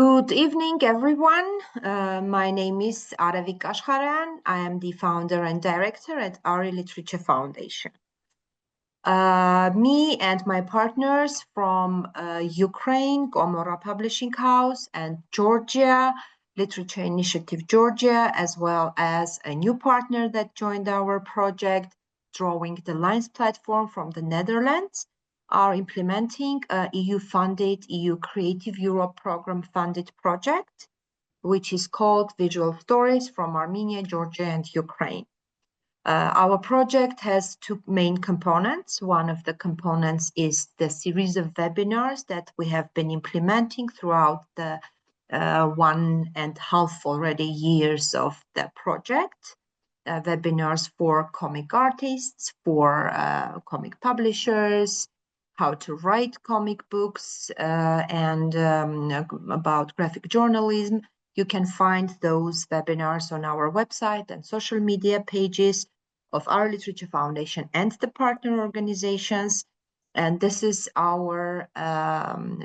Good evening, everyone. My name is Aravik Ashkaran. I am the founder and director at Ari Literature Foundation. Me and my partners from Ukraine, Gomora Publishing House, and Georgia, Literature Initiative Georgia, as well as a new partner that joined our project, Drawing the Lines platform from the Netherlands, are implementing a EU-funded, EU Creative Europe program-funded project, which is called Visual Stories from Armenia, Georgia, and Ukraine. Our project has two main components. One of the components is the series of webinars that we have been implementing throughout the 1.5 already years of the project. Webinars for comic artists, for comic publishers, how to write comic books, and about graphic journalism. You can find those webinars on our website and social media pages of our Literature Foundation and the partner organizations. And this is our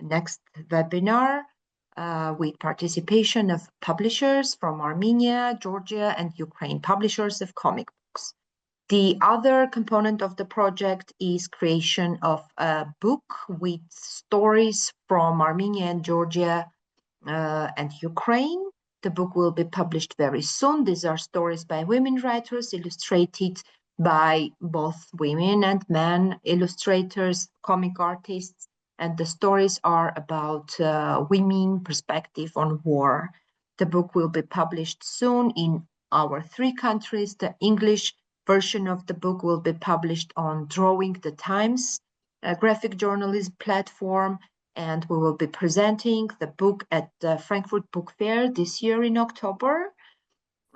next webinar with participation of publishers from Armenia, Georgia, and Ukraine, publishers of comic books. The other component of the project is creation of a book with stories from Armenia and Georgia and Ukraine. The book will be published very soon. These are stories by women writers, illustrated by both women and men illustrators, comic artists, and the stories are about women perspective on war. The book will be published soon in our 3 countries. The English version of the book will be published on Drawing the Times, a graphic journalism platform, and we will be presenting the book at the Frankfurt Book Fair this year in October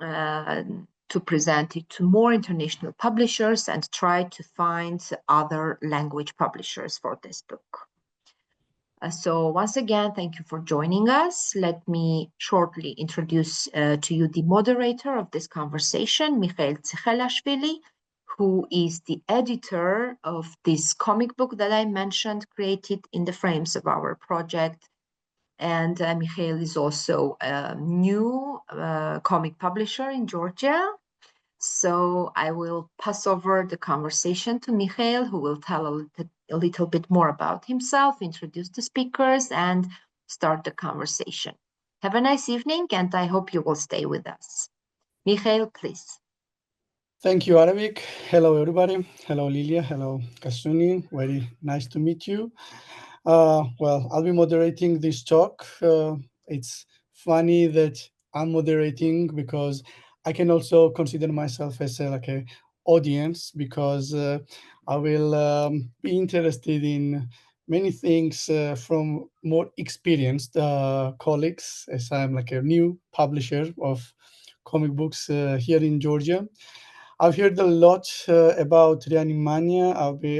to present it to more international publishers and try to find other language publishers for this book. So once again, thank you for joining us. Let me shortly introduce to you the moderator of this conversation, Mikhail Tsikhelashvili, who is the editor of this comic book that I mentioned, created in the frames of our project. And Mikhail is also a new comic publisher in Georgia. So I will pass over the conversation to Mikhail, who will tell a little bit more about himself, introduce the speakers, and start the conversation. Have a nice evening, and I hope you will stay with us. Mikhail, please. Thank you, Aravik. Hello, everybody. Hello, Lilia. Hello, Kasuni. Very nice to meet you. Well, I'll be moderating this talk. It's funny that I'm moderating because I can also consider myself as like a audience, because I will be interested in many things from more experienced colleagues, as I'm like a new publisher of comic books here in Georgia. I've heard a lot about Reanimania.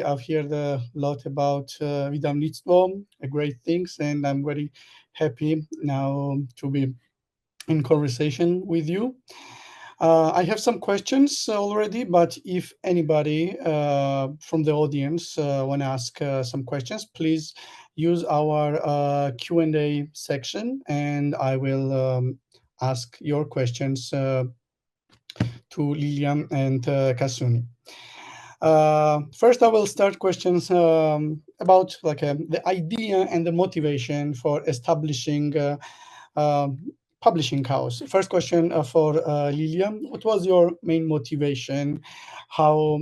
I've heard a lot about Vydavnictvo, great things, and I'm very happy now to be in conversation with you. I have some questions already, but if anybody from the audience want to ask some questions, please use our Q&A section, and I will ask your questions to Lilian and Kasuni. First, I will start questions about the idea and the motivation for establishing publishing house. First question for Lilian: what was your main motivation? How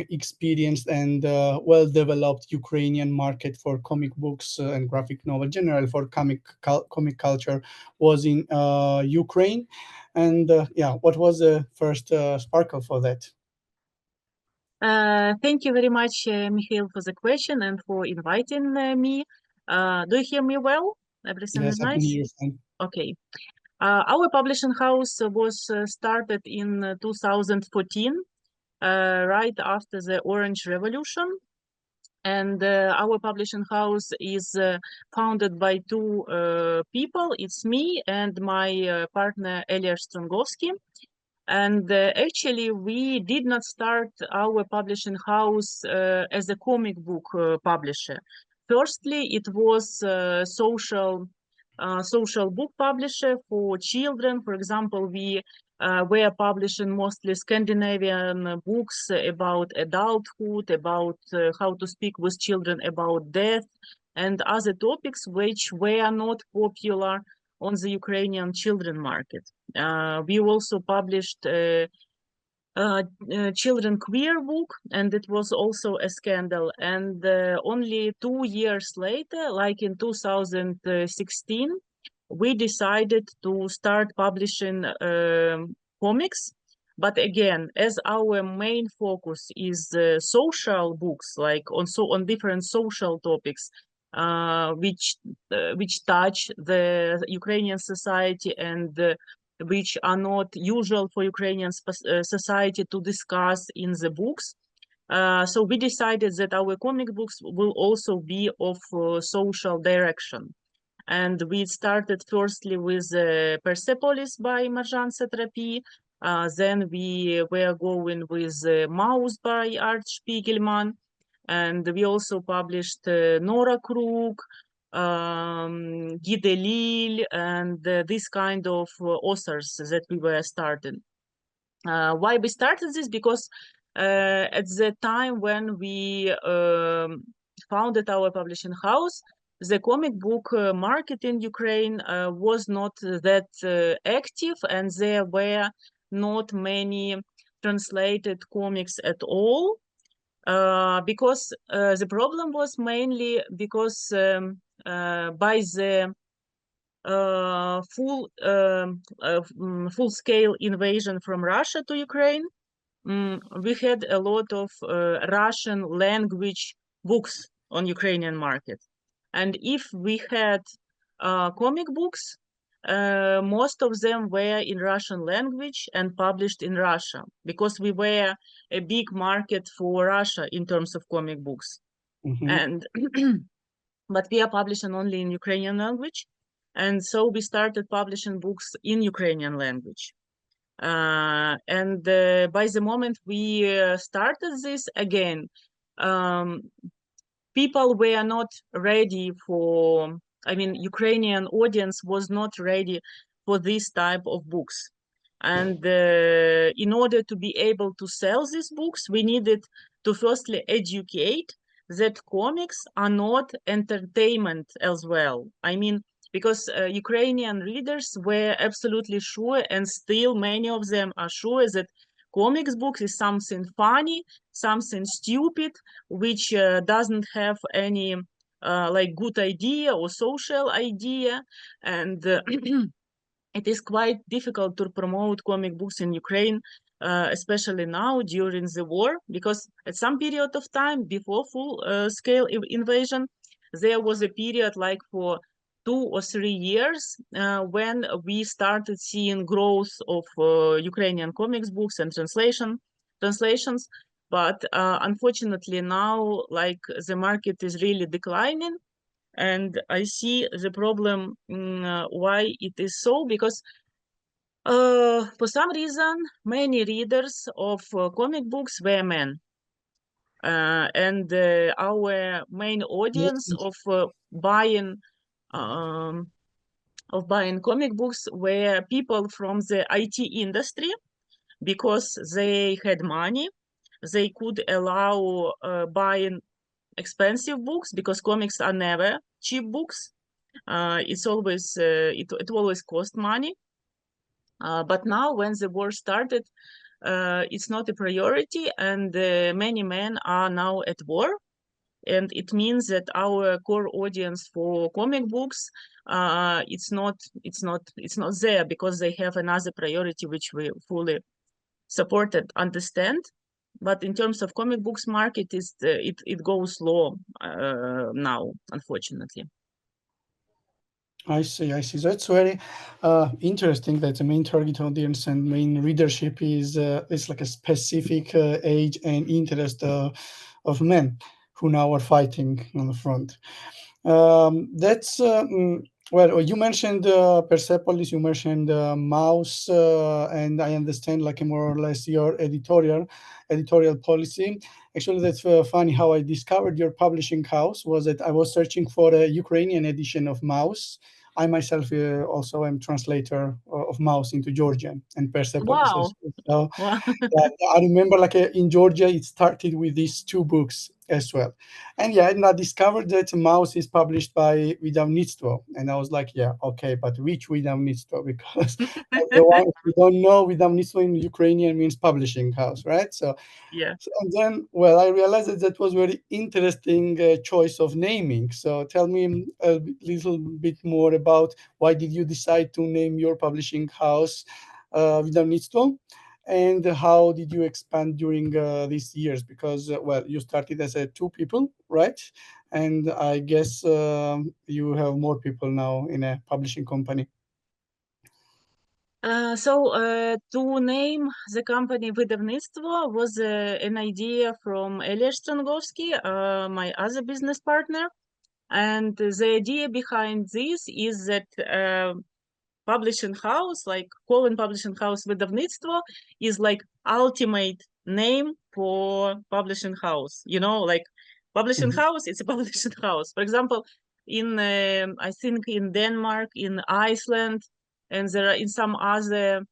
experienced and well-developed Ukrainian market for comic books and graphic novel, general for comic culture, was in Ukraine? And what was the first sparkle for that? Thank you very much, Mikhail, for the question and for inviting me. Do you hear me well? Everything is nice? I can hear you. Okay. Our publishing house was started in 2014, right after the Orange Revolution. And our publishing house is founded by 2 people. It's me and my partner, Elia Strungovsky. And actually, we did not start our publishing house as a comic book publisher. Firstly, it was social social book publisher for children. For example, we were publishing mostly Scandinavian books about adulthood, about how to speak with children about death, and other topics which were not popular on the Ukrainian children market. We also published children queer book, and it was also a scandal. And only 2 years later, like in 2016, we decided to start publishing comics. But again, as our main focus is social books, like on different social topics, which touch the Ukrainian society and which are not usual for Ukrainian society to discuss in the books. So we decided that our comic books will also be of social direction. And we started firstly with Persepolis by Marjan Satrapi. Then we were going with Mouse by Art Spiegelman. And we also published Nora Krug, Guy Delisle, and this kind of authors that we were starting. Why we started this? Because at the time when we founded our publishing house, the comic book market in Ukraine was not that active, and there were not many translated comics at all. Because the problem was mainly because by the full-scale invasion from Russia to Ukraine, we had a lot of Russian language books on Ukrainian market. And if we had comic books, most of them were in Russian language and published in Russia, because we were a big market for Russia in terms of comic books. And but we are publishing only in Ukrainian language. And so we started publishing books in Ukrainian language. And by the moment we started this again, people were not ready for, Ukrainian audience was not ready for this type of books. And in order to be able to sell these books, we needed to firstly educate that comics are not entertainment as well. Because Ukrainian readers were absolutely sure, and still many of them are sure, that comics books is something funny, something stupid, which doesn't have any good idea or social idea. And it is quite difficult to promote comic books in Ukraine, especially now during the war, because at some period of time before full-scale invasion, there was a period like for 2 or 3 years when we started seeing growth of Ukrainian comics books and translations. But unfortunately now, the market is really declining. And I see the problem why it is so, because for some reason, many readers of comic books were men. And our main audience of buying comic books were people from the IT industry, because they had money. They could allow buying expensive books, because comics are never cheap books. It's always it always cost money. But now, when the war started, it's not a priority, and many men are now at war. And it means that our core audience for comic books, it's not there, because they have another priority, which we fully support and understand. But in terms of comic books market, it goes low now, unfortunately. I see. So it's very interesting that the main target audience and main readership is like a specific age and interest of men who now are fighting on the front. That's well, you mentioned Persepolis, you mentioned Mouse, and I understand more or less your editorial policy. Actually, that's funny. How I discovered your publishing house was that I was searching for a Ukrainian edition of Mouse I myself also am translator of Maus into Georgian and Persepolis. Wow. So Wow. I remember like in Georgia, it started with these two books as well. And yeah, and I discovered that Maus is published by Wydawnictwo. And I was like, yeah, okay, but which Wydawnictwo? Because the one we don't know, Wydawnictwo in Ukrainian means publishing house, right? So Yeah. and then, well, I realized that that was very interesting choice of naming. So tell me a little bit more about why did you decide to name your publishing house Wydawnictwo, and how did you expand during these years? Because, well, you started as two people, right? And I guess you have more people now in a publishing company. To name the company Wydawnictwo was an idea from Elia Strangowski, my other business partner. And the idea behind this is that publishing house, like calling publishing house Wydawnictwo, is like ultimate name for publishing house. You know, like publishing house, it's a publishing house. For example, in I think in Denmark, in Iceland, and there are in some other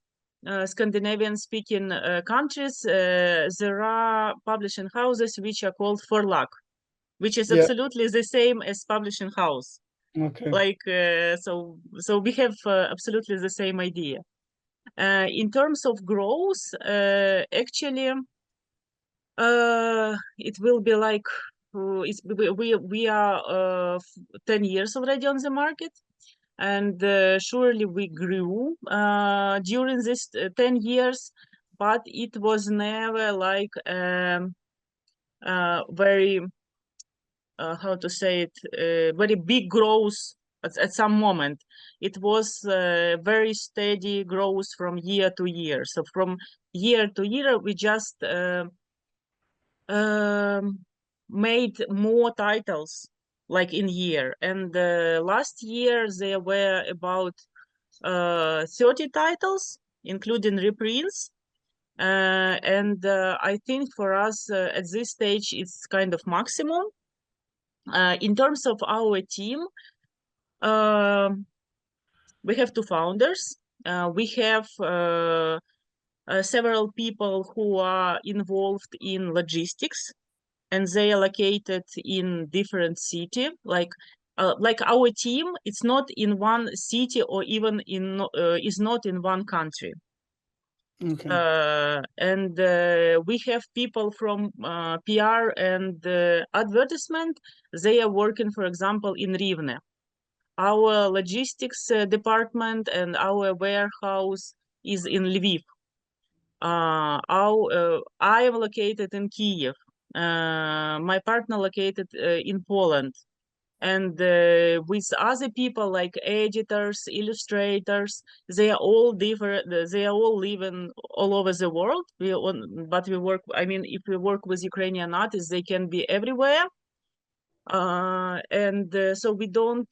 Scandinavian-speaking countries, there are publishing houses which are called forlag, which is absolutely the same as publishing house. Okay. Like so we have absolutely the same idea. In terms of growth, actually, it will be like we are 10 years already on the market, and surely we grew during this 10 years, but it was never like very how to say it, very big growth at some moment. It was very steady growth from year to year. So from year to year, we just made more titles like in year. And last year there were about 30 titles, including reprints. And I think for us at this stage, it's kind of maximum. In terms of our team, we have two founders. We have several people who are involved in logistics, and they are located in different city. Like our team, it's not in one city or even is not in one country. Okay. And we have people from PR and advertisement. They are working, for example, in Rivne. Our logistics department and our warehouse is in Lviv. I am located in Kiev. My partner located in Poland. And with other people like editors, illustrators, they are all different. They are all living all over the world. But we work. I mean, if we work with Ukrainian artists, they can be everywhere. And so we don't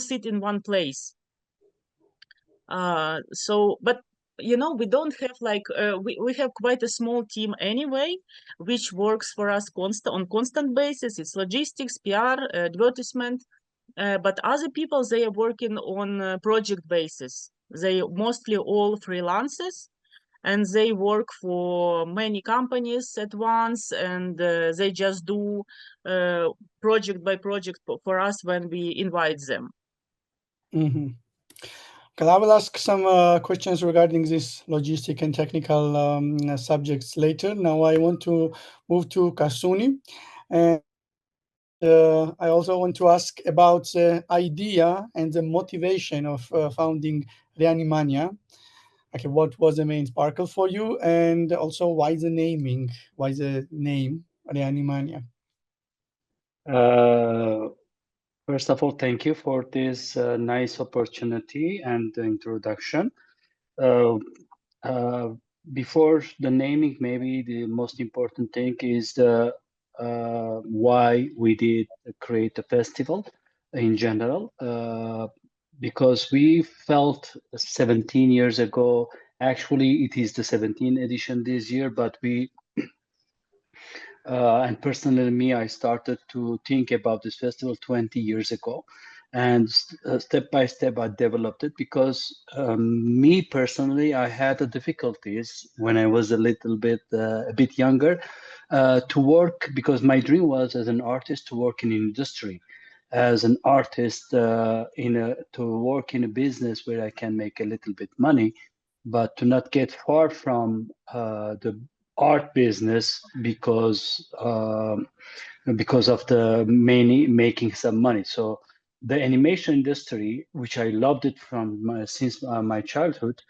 sit in one place. But you know, we don't have like we have quite a small team anyway, which works for us on constant basis. It's logistics, PR, advertisement, but other people, they are working on project basis. They mostly all freelancers, and they work for many companies at once, and they just do project by project for us when we invite them. Mm-hmm. Okay, I will ask some questions regarding this logistic and technical subjects later. Now I want to move to Kasuni. And I also want to ask about the idea and the motivation of founding Reanimania. Okay, what was the main sparkle for you? And also why the naming? Why the name Reanimania? First of all, thank you for this nice opportunity and the introduction. Before the naming, maybe the most important thing is the why we did create a festival in general. Because we felt 17 years ago, actually it is the 17th edition this year, but we and personally me, I started to think about this festival 20 years ago. And step by step, I developed it because me personally, I had difficulties when I was a bit younger to work, because my dream was as an artist to work in industry, as an artist to work in a business where I can make a little bit money, but to not get far from the art business because of the making some money. So the animation industry, which I loved it since my childhood,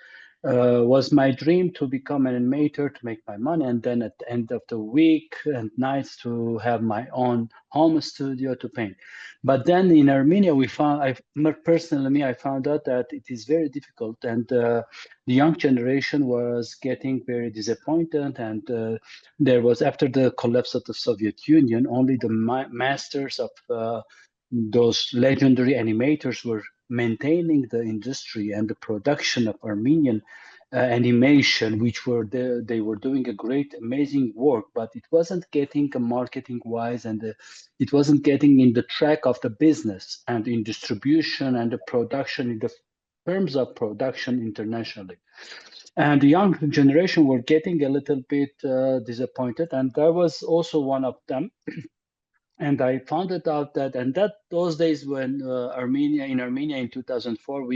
was my dream to become an animator, to make my money, and then at the end of the week and nights to have my own home studio to paint. But then in Armenia, I found out that it is very difficult, and the young generation was getting very disappointed. And there was, after the collapse of the Soviet Union, only the masters of those legendary animators were maintaining the industry and the production of Armenian animation, which they were doing a great, amazing work, but it wasn't getting marketing wise, and it wasn't getting in the track of the business and in distribution and the production, in the terms of production internationally. And the young generation were getting a little bit disappointed, and I was also one of them. And I found it out that those days when Armenia in 2004,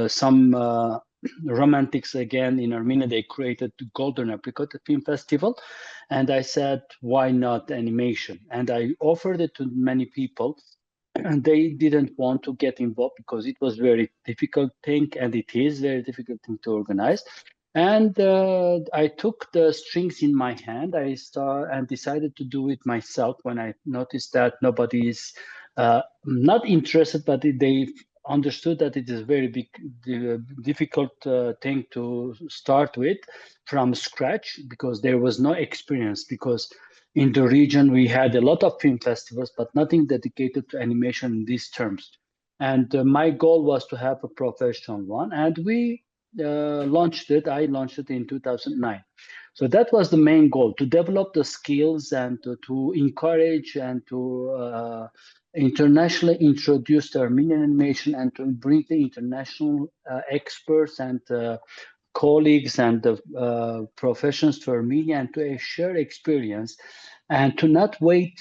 some romantics again in Armenia, they created the Golden Apricot Film Festival, and I said, why not animation? And I offered it to many people, and they didn't want to get involved because it was very difficult thing, and it is very difficult thing to organize. And I took the strings in my hand. I decided to do it myself when I noticed that nobody is not interested, but they understood that it is a very difficult thing to start with from scratch, because there was no experience. Because in the region we had a lot of film festivals, but nothing dedicated to animation in these terms. And my goal was to have a professional one, and we launched it. I launched it in 2009. So that was the main goal, to develop the skills and to encourage and to internationally introduce the Armenian animation, and to bring the international experts and colleagues and professions to Armenia, and to share experience, and to not wait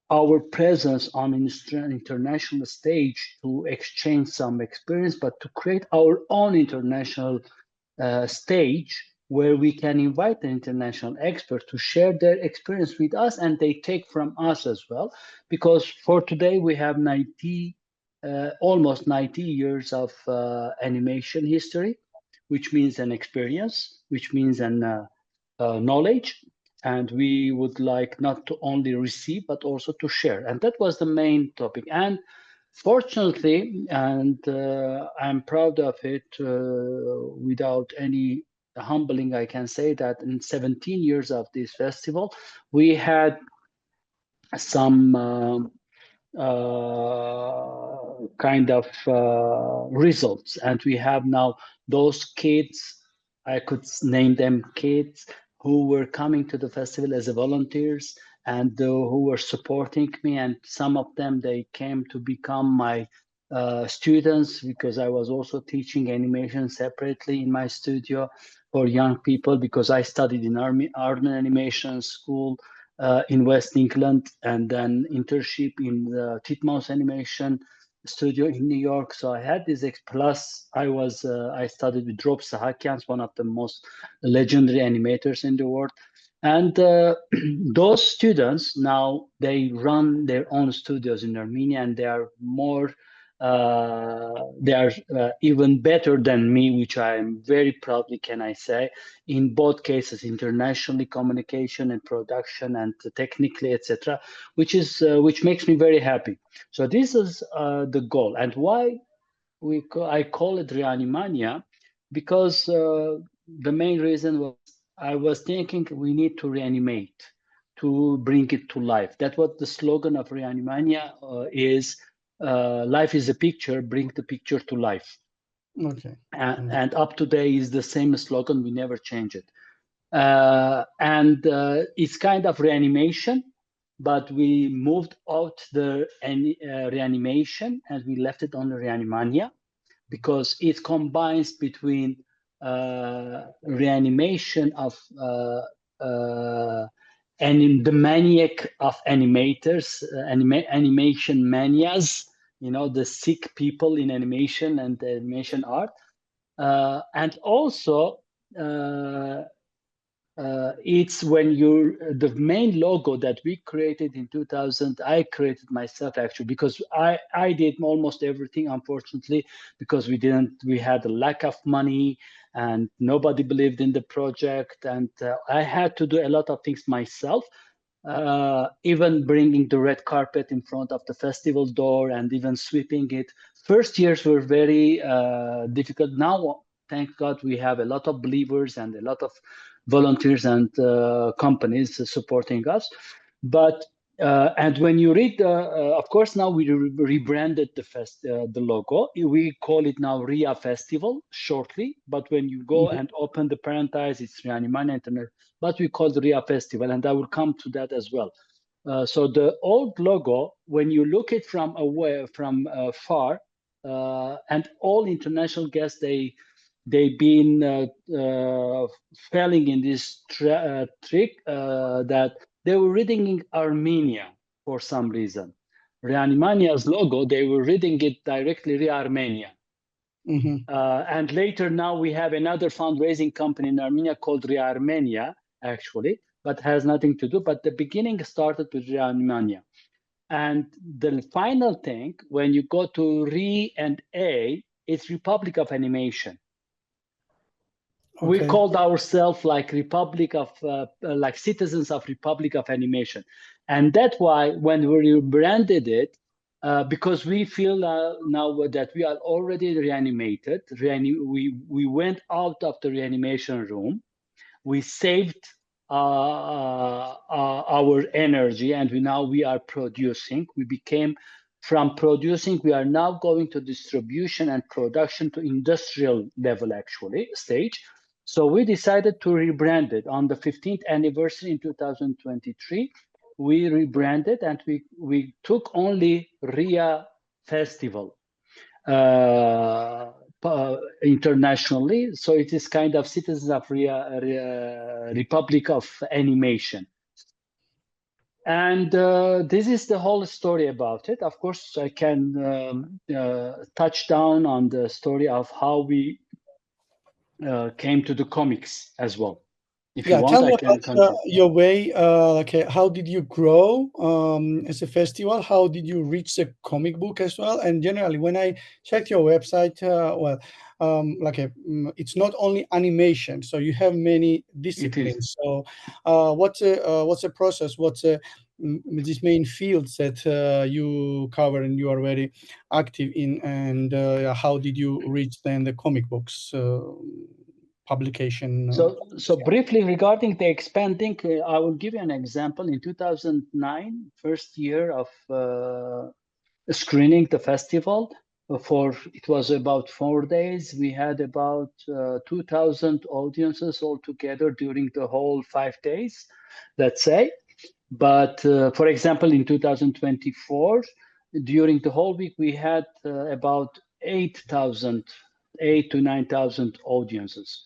our presence on an international stage to exchange some experience, but to create our own international stage where we can invite the international experts to share their experience with us, and they take from us as well. Because for today we have almost 90 years of animation history, which means an experience, which means an knowledge. And we would like not to only receive, but also to share. And that was the main topic. And fortunately, and I'm proud of it, without any humbling, I can say that in 17 years of this festival, we had some kind of results. And we have now those kids, I could name them kids, who were coming to the festival as volunteers, and who were supporting me. And some of them, they came to become my students, because I was also teaching animation separately in my studio for young people, because I studied in art and animation school in West England, and then internship in the Titmouse Animation Studio in New York. So I had this, plus I studied with Rob Sahakian, one of the most legendary animators in the world. And those students now, they run their own studios in Armenia, and they are even better than me, which I am very proudly, can I say, in both cases, internationally, communication and production, and technically, etc., which makes me very happy. So this is the goal. And why I call it Reanimania, because the main reason was I was thinking we need to reanimate, to bring it to life. That's what the slogan of Reanimania is. Life is a picture, bring the picture to life. Okay. And up to date is the same slogan, we never change it. And it's kind of reanimation, but we moved out the reanimation and we left it on the Reanimania because it combines between reanimation of and the maniac of animators, animation manias, you know, the sick people in animation and animation art. And also, it's when the main logo that we created in 2000, I created myself actually, because I did almost everything, unfortunately, because we had a lack of money and nobody believed in the project. And I had to do a lot of things myself, even bringing the red carpet in front of the festival door and even sweeping it. First years were very difficult. Now, thank God, we have a lot of believers and a lot of volunteers and companies supporting us. But and when you read, of course, now we rebranded the logo. We call it now RIA Festival shortly. But when you go and open the parenthesis, it's Reanimania Internet. But we call it RIA Festival, and I will come to that as well. So the old logo, when you look it from far, and all international guests, they've been failing in this trick that they were reading in Armenia for some reason. Reanimania's logo, they were reading it directly Ria Armenia. And later now we have another fundraising company in Armenia called Ria Armenia, actually, but has nothing to do. But the beginning started with Ria Armenia. And the final thing, when you go to Re and A, it's Republic of Animation. Okay. We called ourselves like Republic of, like citizens of Republic of Animation. And that's why when we rebranded it, because we feel now that we are already reanimated, we went out of the reanimation room, we saved our energy, and we are producing. We became, from producing, we are now going to distribution and production to industrial level, actually, stage. So we decided to rebrand it. On the 15th anniversary in 2023, we rebranded and we took only RIA Festival internationally. So it is kind of Citizens of Republic of Animation. And this is the whole story about it. Of course, I can touch down on the story of how we came to the comics as well. If you want, tell me I can about your way. How did you grow as a festival? How did you reach the comic book as well? And generally, when I checked your website, it's not only animation, so you have many disciplines. So, what's the process? What's these main fields that you cover and you are very active in? And how did you reach then the comic books? Publication. So briefly regarding the expanding, I will give you an example. In 2009, first year of screening the festival, it was about 4 days. We had about 2,000 audiences altogether during the whole 5 days, let's say. But for example, in 2024, during the whole week, we had about 8,000 to 9,000 audiences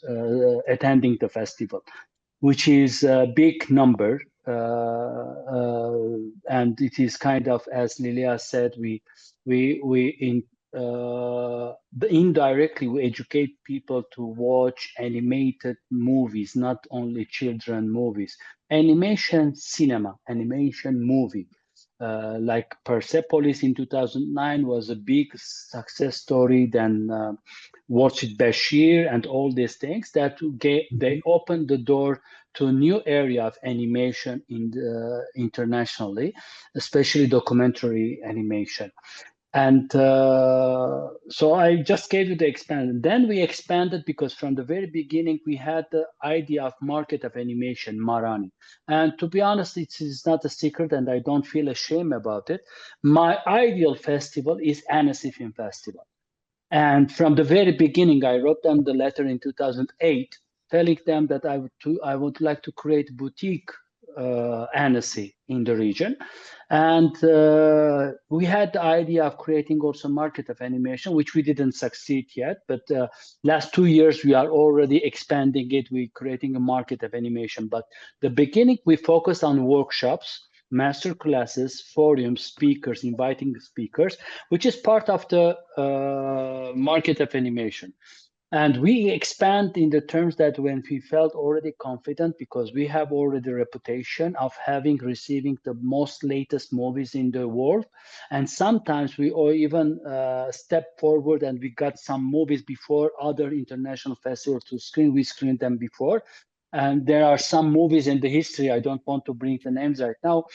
attending the festival, which is a big number. And it is kind of, as Lilia said, indirectly we educate people to watch animated movies, not only children movies. Animation cinema, animation movie. Like Persepolis in 2009 was a big success story. Then Watch It Bashir and all these things that they opened the door to a new area of animation internationally, especially documentary animation. And so I just gave you the expand. Then we expanded because from the very beginning, we had the idea of market of animation, Marani. And to be honest, it is not a secret and I don't feel ashamed about it. My ideal festival is Annecy Film Festival. And from the very beginning, I wrote them the letter in 2008, telling them that I would like to create boutique Annecy in the region. And we had the idea of creating also market of animation, which we didn't succeed yet. But last 2 years, we are already expanding it. We're creating a market of animation. But the beginning, we focused on workshops, master classes, forums, speakers, inviting speakers, which is part of the market of animation. And we expand in the terms that when we felt already confident, because we have already a reputation of receiving the most latest movies in the world. And sometimes we even step forward and we got some movies before other international festivals to screen. We screened them before. And there are some movies in the history, I don't want to bring the names right now.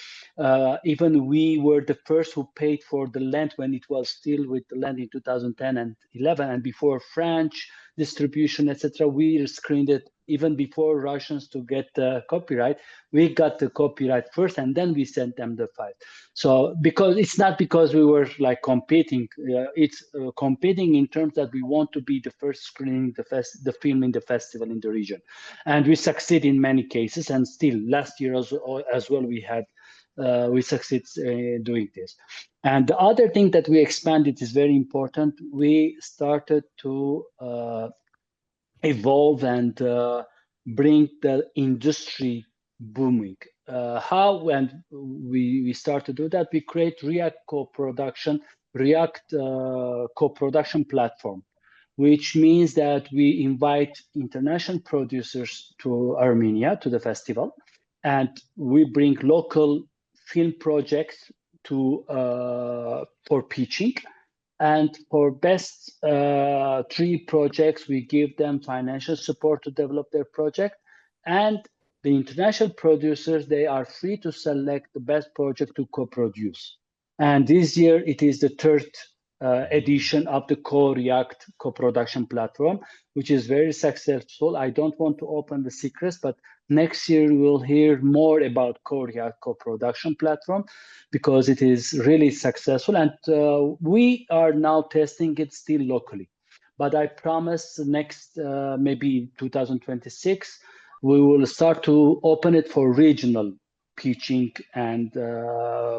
Even we were the first who paid for the land when it was still with the land in 2010 and 11, and before French distribution, etc. We screened it even before Russians to get the copyright. We got the copyright first, and then we sent them the file. So because it's not because we were like competing, it's competing in terms that we want to be the first screening the film in the festival in the region, and we succeed in many cases. And still last year as well we had. We succeed doing this. And the other thing that we expanded is very important. We started to evolve and bring the industry booming. How? When we start to do that, we create React co-production platform, which means that we invite international producers to Armenia, to the festival, and we bring local film projects to for pitching. And for best 3 projects, we give them financial support to develop their project. And the international producers, they are free to select the best project to co-produce. And this year, it is the 3rd edition of the React co-production platform, which is very successful. I don't want to open the secrets, but next year we'll hear more about React co-production platform because it is really successful. And we are now testing it still locally. But I promise next, maybe 2026, we will start to open it for regional pitching and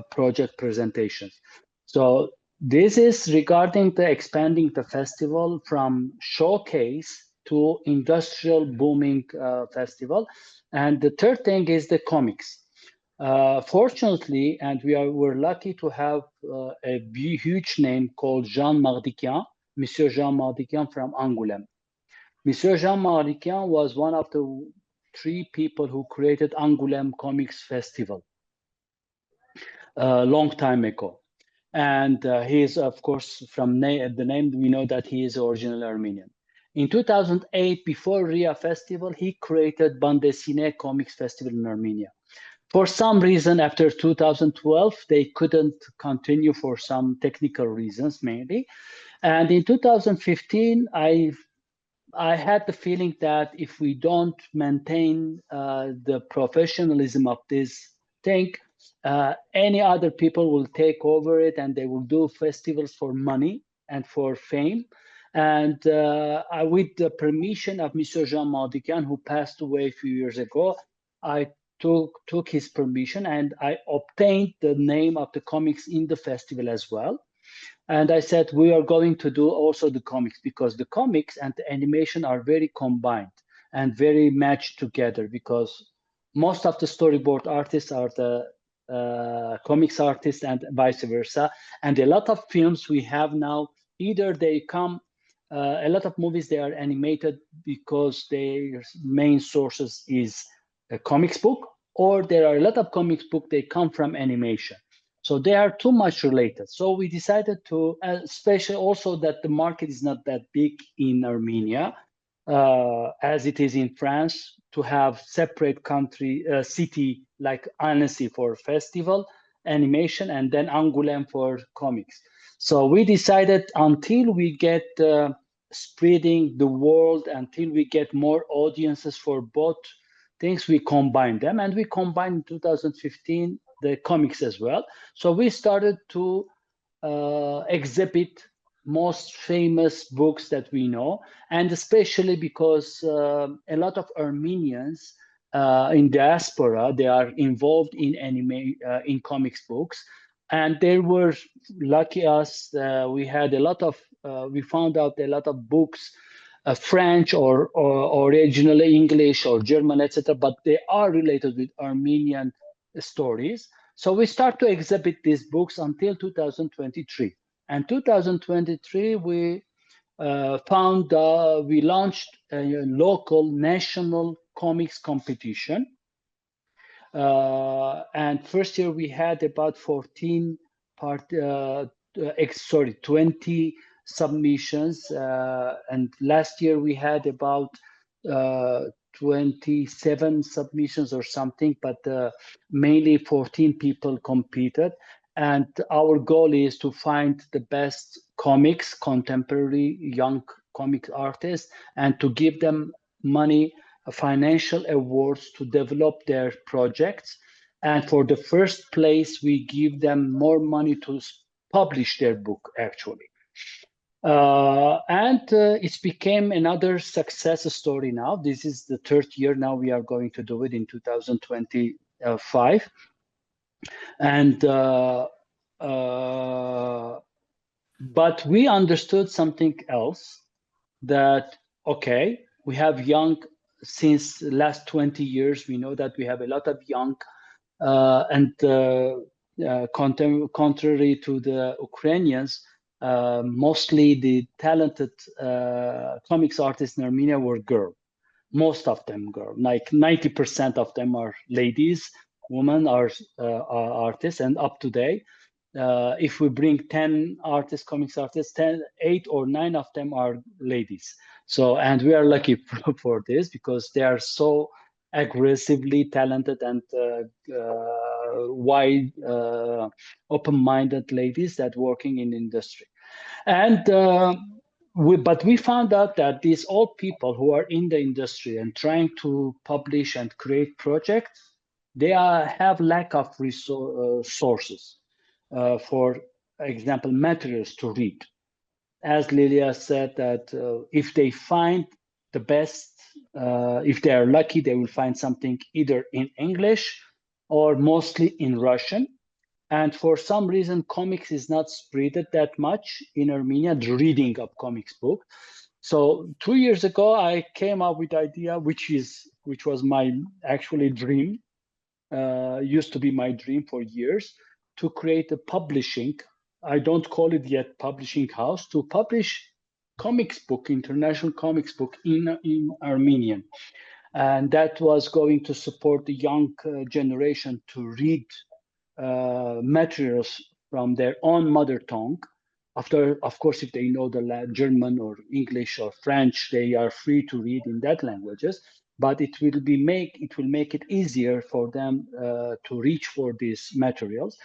project presentations. So this is regarding the expanding the festival from showcase to industrial booming festival. And the 3rd thing is the comics. Fortunately, and we're lucky to have a huge name called Jean Mardikian, Monsieur Jean Mardikian from Angoulême. Monsieur Jean Mardikian was one of the 3 people who created Angoulême Comics Festival a long time ago. And he is, of course, from the name, we know that he is originally Armenian. In 2008, before RIA Festival, he created Bande Dessinée Comics Festival in Armenia. For some reason, after 2012, they couldn't continue for some technical reasons, mainly. And in 2015, I had the feeling that if we don't maintain the professionalism of this thing, any other people will take over it and they will do festivals for money and for fame. And with the permission of Mr. Jean Mardikian, who passed away a few years ago, I took his permission and I obtained the name of the comics in the festival as well. And I said, we are going to do also the comics because the comics and the animation are very combined and very matched together because most of the storyboard artists are the comics artists and vice versa. And a lot of films we have now, either they come, a lot of movies, they are animated because their main sources is a comics book, or there are a lot of comics book, they come from animation. So they are too much related. So we decided to, especially also that the market is not that big in Armenia, as it is in France, to have separate city like Annecy for festival animation and then Angoulême for comics. So we decided until we get spreading the world, until we get more audiences for both things, we combine them. And we combined in 2015 the comics as well. So we started to exhibit most famous books that we know, and especially because a lot of Armenians, in diaspora, they are involved in anime, in comics books, and they were lucky us. We had a lot of, we found out a lot of books, French or original English or German, etc. But they are related with Armenian stories. So we start to exhibit these books until 2023. And 2023, we we launched a local national comics competition. And first year we had about 20 submissions. And last year we had about 27 submissions or something, but mainly 14 people competed. And our goal is to find the best comics, contemporary young comic artists, and to give them money, financial awards to develop their projects. And for the first place, we give them more money to publish their book, actually. And it's became another success story now. This is the third year now we are going to do it in 2025. And but we understood something else, that, okay, we have young, since last 20 years, we know that we have a lot of young and contrary to the Ukrainians, mostly the talented comics artists in Armenia were girls. Most of them girls, like 90% of them are ladies, women are artists, and up to date. If we bring 10 artists, comics artists, 8 or 9 of them are ladies. So, and we are lucky for this, because they are so aggressively talented and wide, open-minded ladies that working in industry. And but we found out that these old people who are in the industry and trying to publish and create projects, they have lack of resources. For example, materials to read. As Lilia said, that if they find the best, if they are lucky, they will find something either in English or mostly in Russian. And for some reason, comics is not spread that much in Armenia, the reading of comics book. So 2 years ago, I came up with the idea, which was my actually dream, used to be my dream for years, to create a publishing, I don't call it yet publishing house, to publish comics book, international comics book in Armenian. And that was going to support the young generation to read materials from their own mother tongue. After, of course, if they know the German or English or French, they are free to read in that languages. But it will make it easier for them to reach for these materials.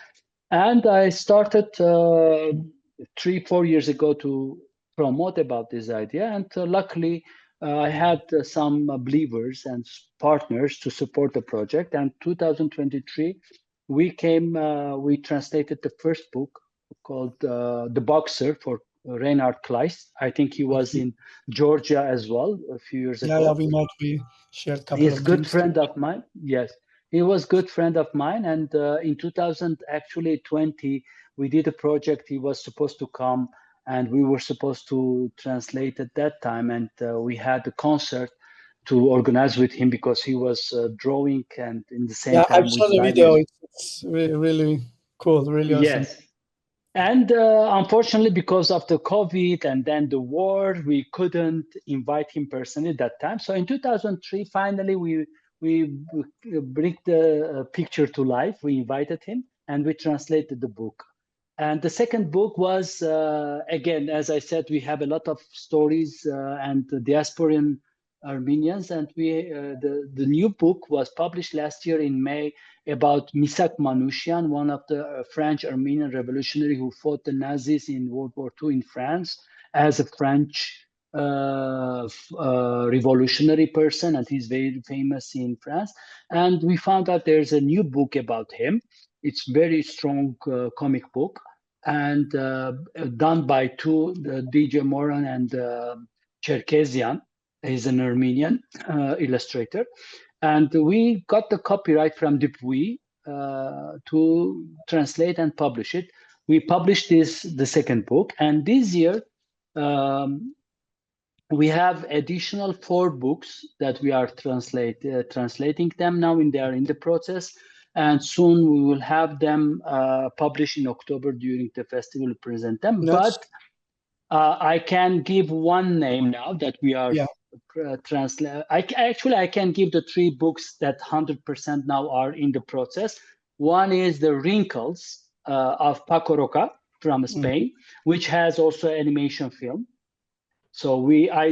And I started 3-4 years ago to promote about this idea. And luckily, I had some believers and partners to support the project. And 2023, we translated the first book called The Boxer for Reinhard Kleist. I think he was in Georgia as well a few years ago. Yeah, we shared a couple He's of good things. Friend of mine. Yes, he was good friend of mine. And in 2020, we did a project. He was supposed to come, and we were supposed to translate at that time. And we had a concert to organize with him, because he was drawing, and in the same time. I saw the video. It's really cool, really awesome. Yes. And unfortunately, because of the COVID and then the war, we couldn't invite him personally at that time. So in 2003, finally, we bring the picture to life. We invited him, and we translated the book. And the second book was, again, as I said, we have a lot of stories and diasporan Armenians. And the new book was published last year in May, about Misak Manouchian, one of the French Armenian revolutionary who fought the Nazis in World War II in France as a French revolutionary person, and he's very famous in France. And we found out there's a new book about him. It's very strong comic book, and done by two, DJ Moran and Cherkezian. He's an Armenian illustrator. And we got the copyright from Dupuis to translate and publish it. We published the second book, and this year we have additional 4 books that we are translating them now, and they are in the process. And soon we will have them published in October during the festival to present them. That's- But I can give one name now that we are translate. I can give the 3 books that 100% now are in the process. One is The Wrinkles of Paco Roca from Spain, which has also animation film. So I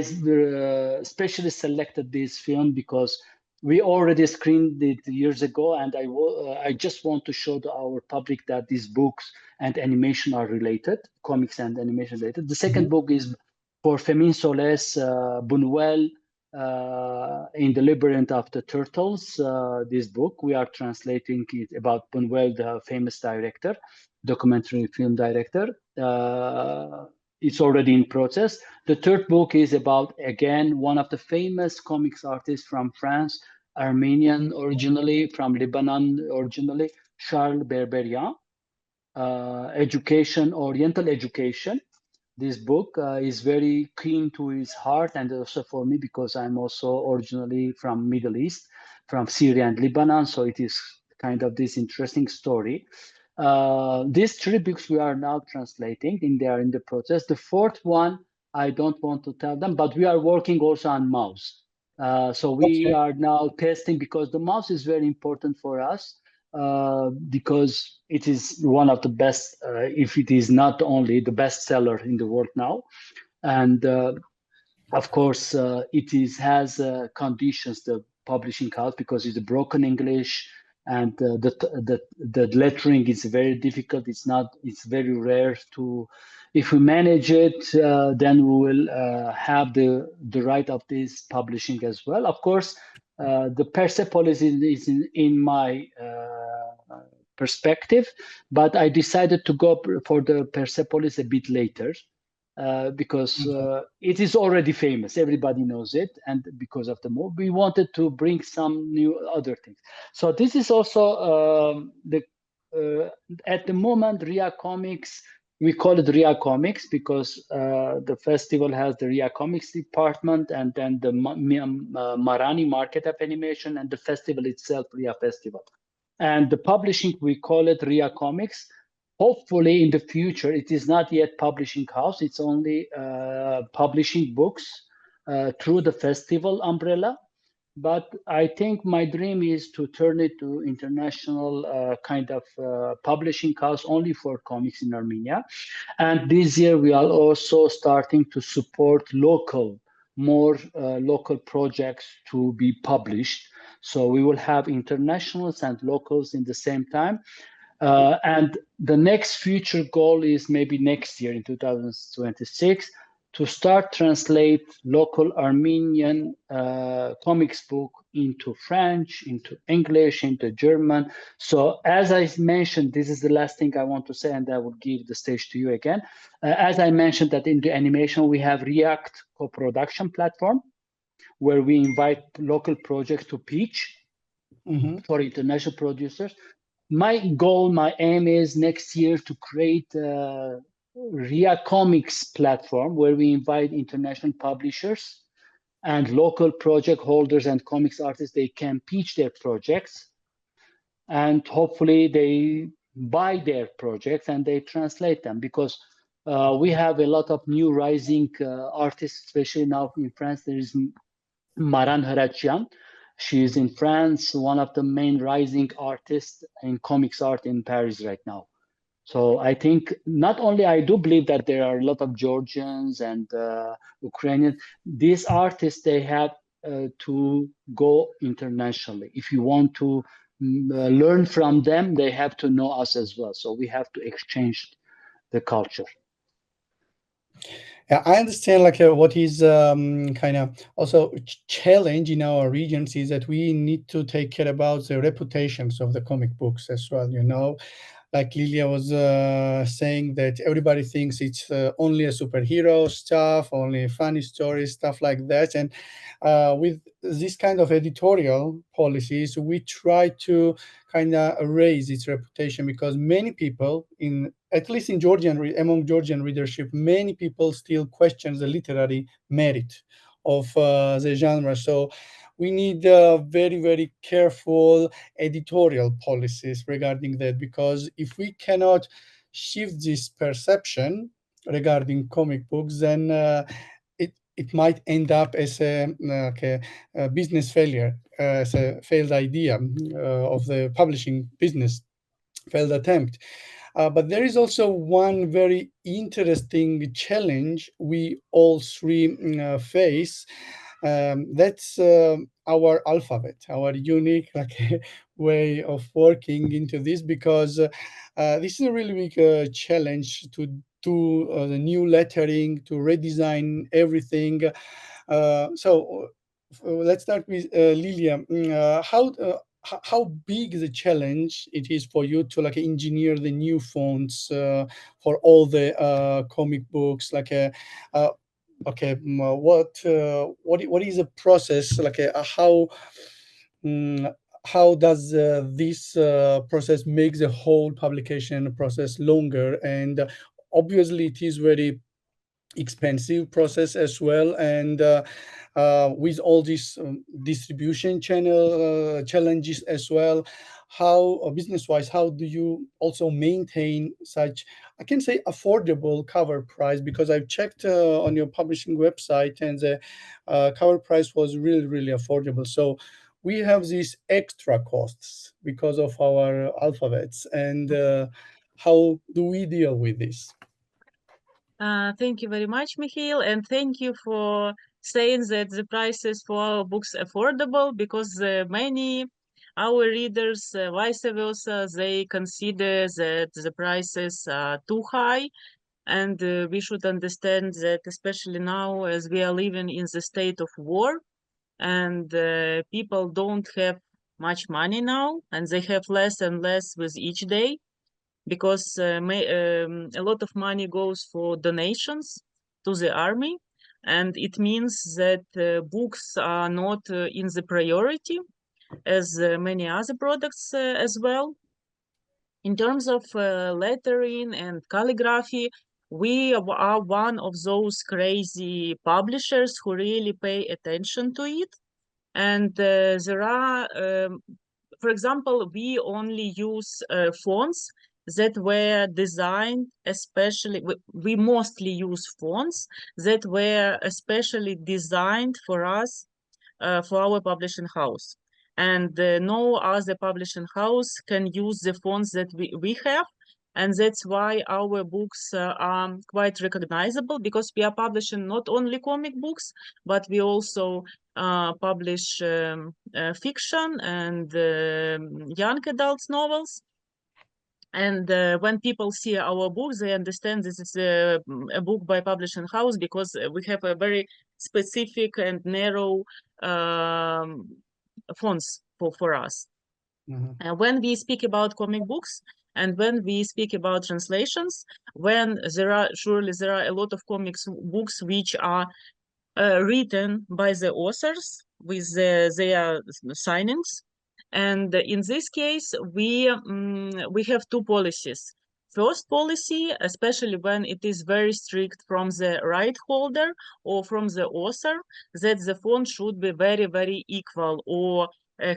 especially selected this film because we already screened it years ago, and I just want to show to our public that these books and animation are related, comics and animation related. The second book is for Fermín Solés, Buñuel in the Labyrinth of the Turtles. This book, we are translating it about Buñuel, the famous director, documentary film director. It's already in process. The third book is about, again, one of the famous comics artists from France, Armenian originally, from Lebanon originally, Charles Berberian. Education, Oriental Education. This book is very keen to his heart, and also for me, because I'm also originally from Middle East, from Syria and Lebanon. So it is kind of this interesting story. These 3 books we are now translating, and they are in the process. The fourth one, I don't want to tell them, but we are working also on mouse. So we are now testing, because the mouse is very important for us, because it is one of the best, if it is not only the best seller in the world now. And of course, it has conditions, the publishing house, because it's broken English, and the lettering is very difficult. It's very rare to, if we manage it, then we will have the right of this publishing as well. Of course, the Persepolis is in my perspective, but I decided to go for the Persepolis a bit later. Because it is already famous, everybody knows it, and because of the move, we wanted to bring some new other things. So this is also at the moment, Ria Comics, we call it Ria Comics because the festival has the Ria Comics department, and then the Marani Market of Animation, and the festival itself, Ria Festival. And the publishing, we call it Ria Comics. Hopefully in the future, it is not yet publishing house. It's only publishing books through the festival umbrella. But I think my dream is to turn it to international kind of publishing house only for comics in Armenia. And this year we are also starting to support more local projects to be published. So we will have internationals and locals in the same time. And the next future goal is maybe next year in 2026 to start translate local Armenian comics book into French, into English, into German. So as I mentioned, this is the last thing I want to say, and I will give the stage to you again. As I mentioned that in the animation, we have React co-production platform where we invite local projects to pitch for international producers. My goal, my aim is next year to create a Ria Comics platform where we invite international publishers and local project holders and comics artists. They can pitch their projects, and hopefully they buy their projects and they translate them, because we have a lot of new rising artists, especially now in France. There is Maran Harachian. She is in France, one of the main rising artists in comics art in Paris right now. So I think not only I do believe that there are a lot of Georgians and Ukrainians, these artists, they have to go internationally. If you want to learn from them, they have to know us as well. So we have to exchange the culture. Yeah, I understand like what is kind of also challenge in our regions is that we need to take care about the reputations of the comic books as well, like Lilia was saying, that everybody thinks it's only a superhero stuff, only funny stories, stuff like that. And with this kind of editorial policies, we try to kind of raise its reputation, because many people, at least in among Georgian readership, many people still question the literary merit of the genre. So we need very, very careful editorial policies regarding that, because if we cannot shift this perception regarding comic books, then it might end up as a business failure, as a failed idea of the publishing business, failed attempt. But there is also one very interesting challenge we all three face. That's our alphabet, our unique way of working into this, because this is a really big challenge to do the new lettering, to redesign everything. So let's start with Lilia. How big the challenge it is for you to engineer the new fonts for all the comic books? Okay, what is the process? How does this process make the whole publication process longer? And obviously, it is very expensive process as well. And with all these distribution channel challenges as well, how business-wise, how do you also maintain such, I can say, affordable cover price? Because I've checked on your publishing website, and the cover price was really, really affordable. So we have these extra costs because of our alphabets. And how do we deal with this? Thank you very much, Mikhail, and thank you for saying that the prices for our books affordable, because many our readers, vice versa, they consider that the prices are too high, and we should understand that, especially now as we are living in the state of war, and people don't have much money now, and they have less and less with each day, because a lot of money goes for donations to the army, and it means that books are not in the priority as many other products as well. In terms of lettering and calligraphy, we are one of those crazy publishers who really pay attention to it. And there are, for example, we only use fonts that were designed especially, we mostly use fonts that were especially designed for us, for our publishing house. And no other publishing house can use the fonts that we have. And that's why our books are quite recognizable, because we are publishing not only comic books, but we also publish fiction and young adult novels. And when people see our books, they understand this is a book by publishing house, because we have a very specific and narrow fonts for us. Mm-hmm. When we speak about comic books, and when we speak about translations, when there are a lot of comics books which are written by the authors with their signings. And in this case, we have two policies. First policy, especially when it is very strict from the right holder or from the author, that the font should be very, very equal, or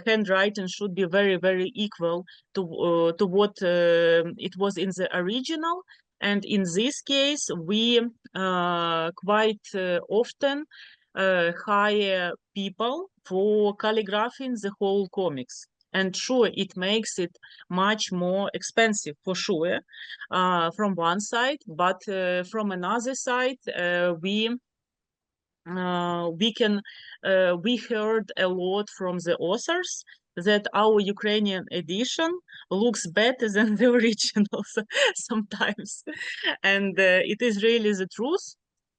handwriting should be very, very equal to what it was in the original. And in this case, we quite often hire people for calligraphing the whole comics. And sure, it makes it much more expensive, for sure, from one side. But from another side, we heard a lot from the authors that our Ukrainian edition looks better than the originals sometimes. And it is really the truth.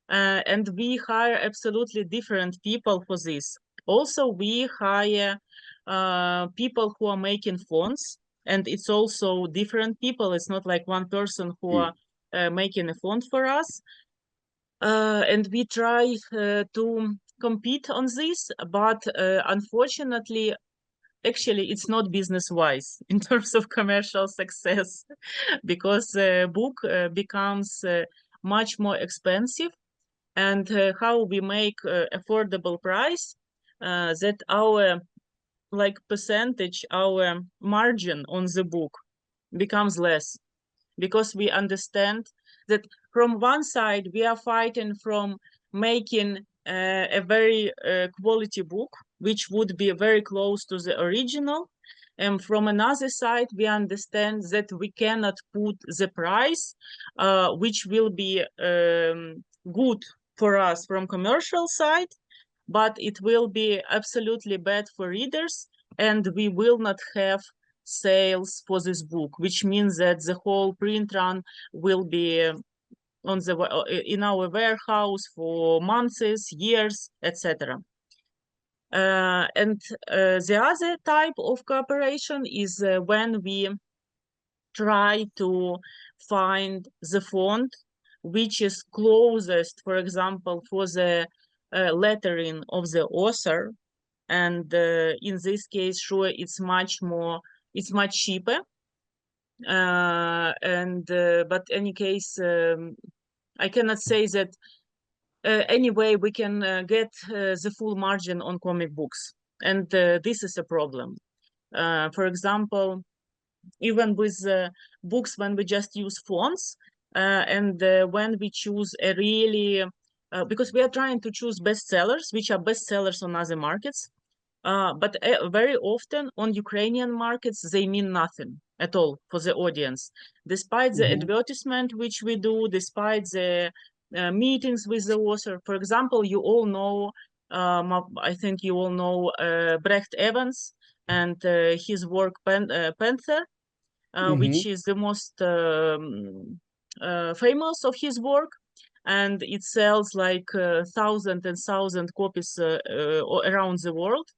And we hire absolutely different people for this. Also, we hire people who are making fonts and it's also different people. It's not like one person who are making a font for us. And we try to compete on this, but unfortunately, actually, it's not business wise in terms of commercial success, because the book becomes much more expensive. And how we make affordable price, that our like percentage, our margin on the book becomes less, because we understand that from one side we are fighting from making a very quality book, which would be very close to the original, and from another side we understand that we cannot put the price which will be good for us from commercial side, but it will be absolutely bad for readers, and we will not have sales for this book, which means that the whole print run will be on the in our warehouse for months, years, etc. And the other type of cooperation is when we try to find the font which is closest, for example, for the lettering of the author, and in this case, sure, it's much cheaper. But any case, I cannot say that anyway we can get the full margin on comic books, and this is a problem. For example, even with books, when we just use fonts, and when we choose a really, because we are trying to choose bestsellers, which are bestsellers on other markets, but very often on Ukrainian markets, they mean nothing at all for the audience, despite the advertisement which we do, despite the meetings with the author. For example, you all know, I think you all know Brecht Evans and his work Panther, which is the most famous of his work, and it sells like 1,000 and 1,000 copies around the world.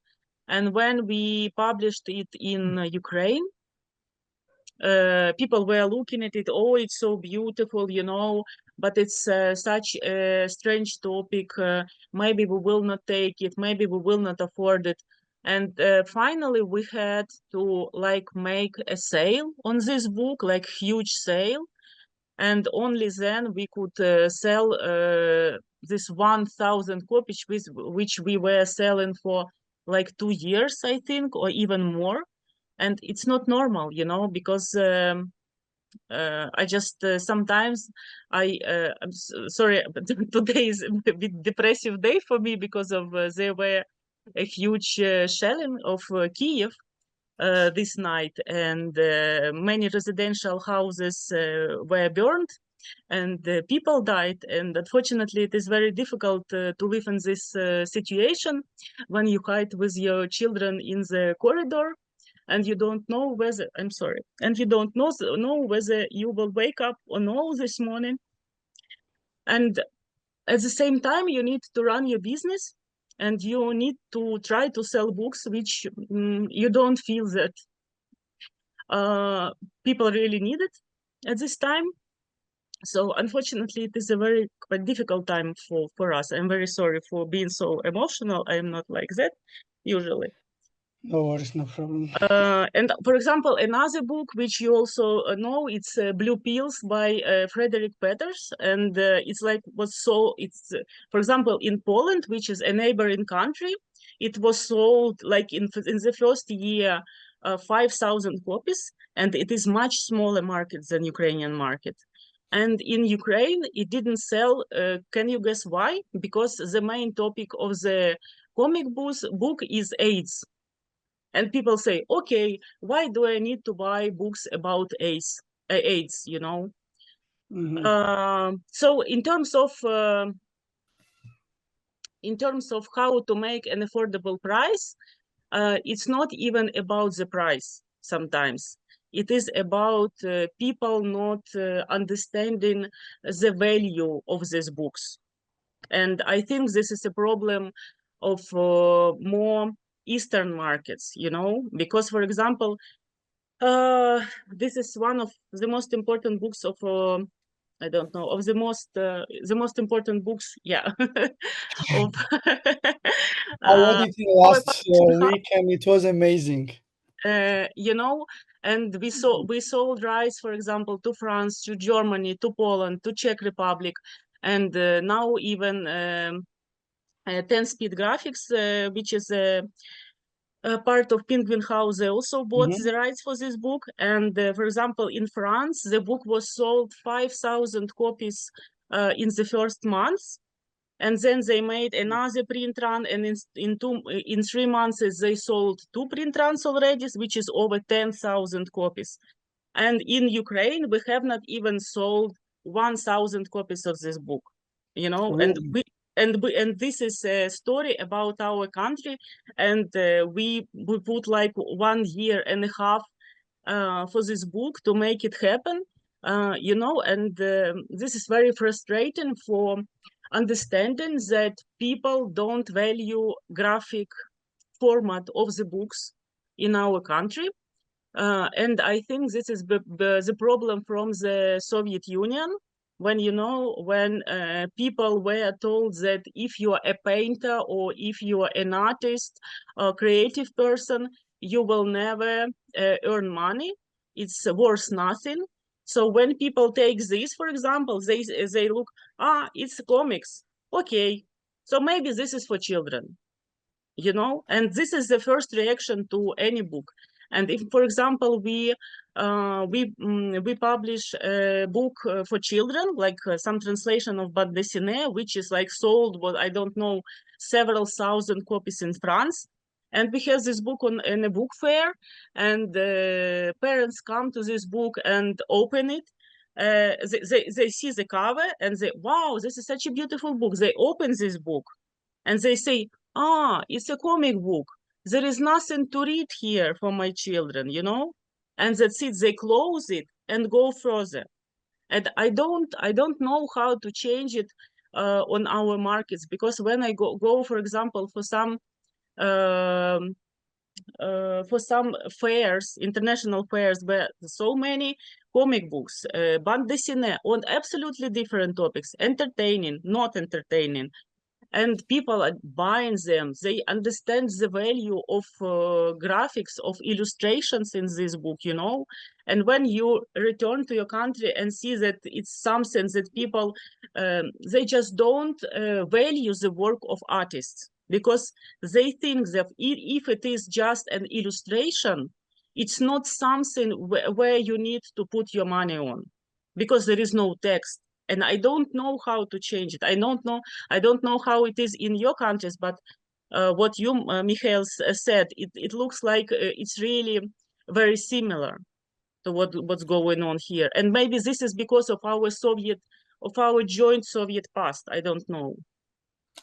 And when we published it in Ukraine, people were looking at it, oh, it's so beautiful, you know, but it's such a strange topic, maybe we will not take it, maybe we will not afford it. And finally we had to like make a sale on this book, like huge sale, and only then we could sell this 1,000 copies, which we were selling for like 2 years, I think, or even more. And it's not normal, you know, because I just sometimes I'm sorry, but today is a bit depressive day for me, because of there were a huge shelling of Kiev this night, and many residential houses were burned, and people died. And unfortunately, it is very difficult to live in this situation when you hide with your children in the corridor, and you don't know whether, I'm sorry, and you don't know whether you will wake up or no this morning. And at the same time, you need to run your business, and you need to try to sell books which you don't feel that people really need it at this time. So unfortunately, it is a very quite difficult time for us. I'm very sorry for being so emotional. I am not like that usually. No worries, no problem. And for example, another book which you also know, it's Blue Pills by Frederick Peters, and it's like for example, in Poland, which is a neighboring country, it was sold like in the first year 5,000 copies, and it is much smaller market than Ukrainian market. And in Ukraine, it didn't sell. Can you guess why? Because the main topic of the comic book is AIDS. And people say, okay, why do I need to buy books about AIDS, you know? So in terms of how to make an affordable price, it's not even about the price sometimes. It is about people not understanding the value of these books. And I think this is a problem of more Eastern markets, you know, because, for example, This is one of the most important books of I don't know, of the most important books, yeah, of I read it in the our last publishing house. week and it was amazing. You know, and we sold rights, for example, to France, to Germany, to Poland, to Czech Republic, and now even 10-speed graphics, which is part of Penguin House, they also bought Mhm. the rights for this book. And for example, in France, the book was sold 5,000 copies in the first month. And then they made another print run, and in 3 months they sold 2 print runs already, which is over 10,000 copies. And in Ukraine, we have not even sold 1,000 copies of this book. You know, Really? and this is a story about our country, and we put like 1 year and a half for this book to make it happen. You know, and this is very frustrating for understanding that people don't value graphic format of the books in our country. And I think this is the problem from the Soviet Union, when, you know, when people were told that if you are a painter or if you are an artist or creative person, you will never earn money. It's worth nothing. So when people take this, for example, they look, it's comics. Okay, so maybe this is for children, you know, and this is the first reaction to any book. And if, for example, we publish a book for children, like some translation of bande dessinée, which is like sold, what I don't know, several thousand copies in France, and we have this book in a book fair, and parents come to this book and open it. They see the cover and they, wow, this is such a beautiful book. They open this book and they say, it's a comic book. There is nothing to read here for my children, you know? And that's it. They close it and go further. And I don't know how to change it on our markets, because when I go for example, um, for some fairs, international fairs, where so many comic books, bande dessinée on absolutely different topics, entertaining, not entertaining, and people are buying them. They understand the value of graphics, of illustrations in this book, you know. And when you return to your country and see that it's something that people, they just don't value the work of artists, because they think that if it is just an illustration, it's not something where you need to put your money on, because there is no text. And I don't know how to change it. I don't know how it is in your countries, but what you, Mikhail, said, it looks like it's really very similar to what's going on here. And maybe this is because of our joint Soviet past. I don't know.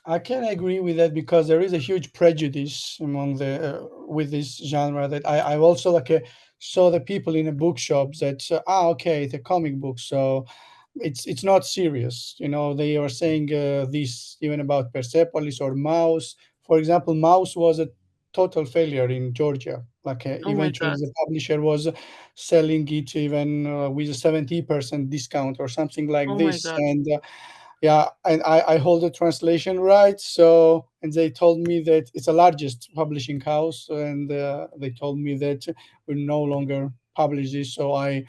I can agree with that because there is a huge prejudice among the with this genre that I also saw the people in the bookshops that okay, it's a comic book, so it's not serious. You know, they are saying this even about Persepolis or Mouse. For example, Mouse was a total failure in Georgia. Oh my Eventually, God. the publisher was selling it even with a 70% discount or something like Oh my this, God. and yeah, and I hold the translation rights. So, and they told me that it's the largest publishing house, and they told me that we no longer publish this. So I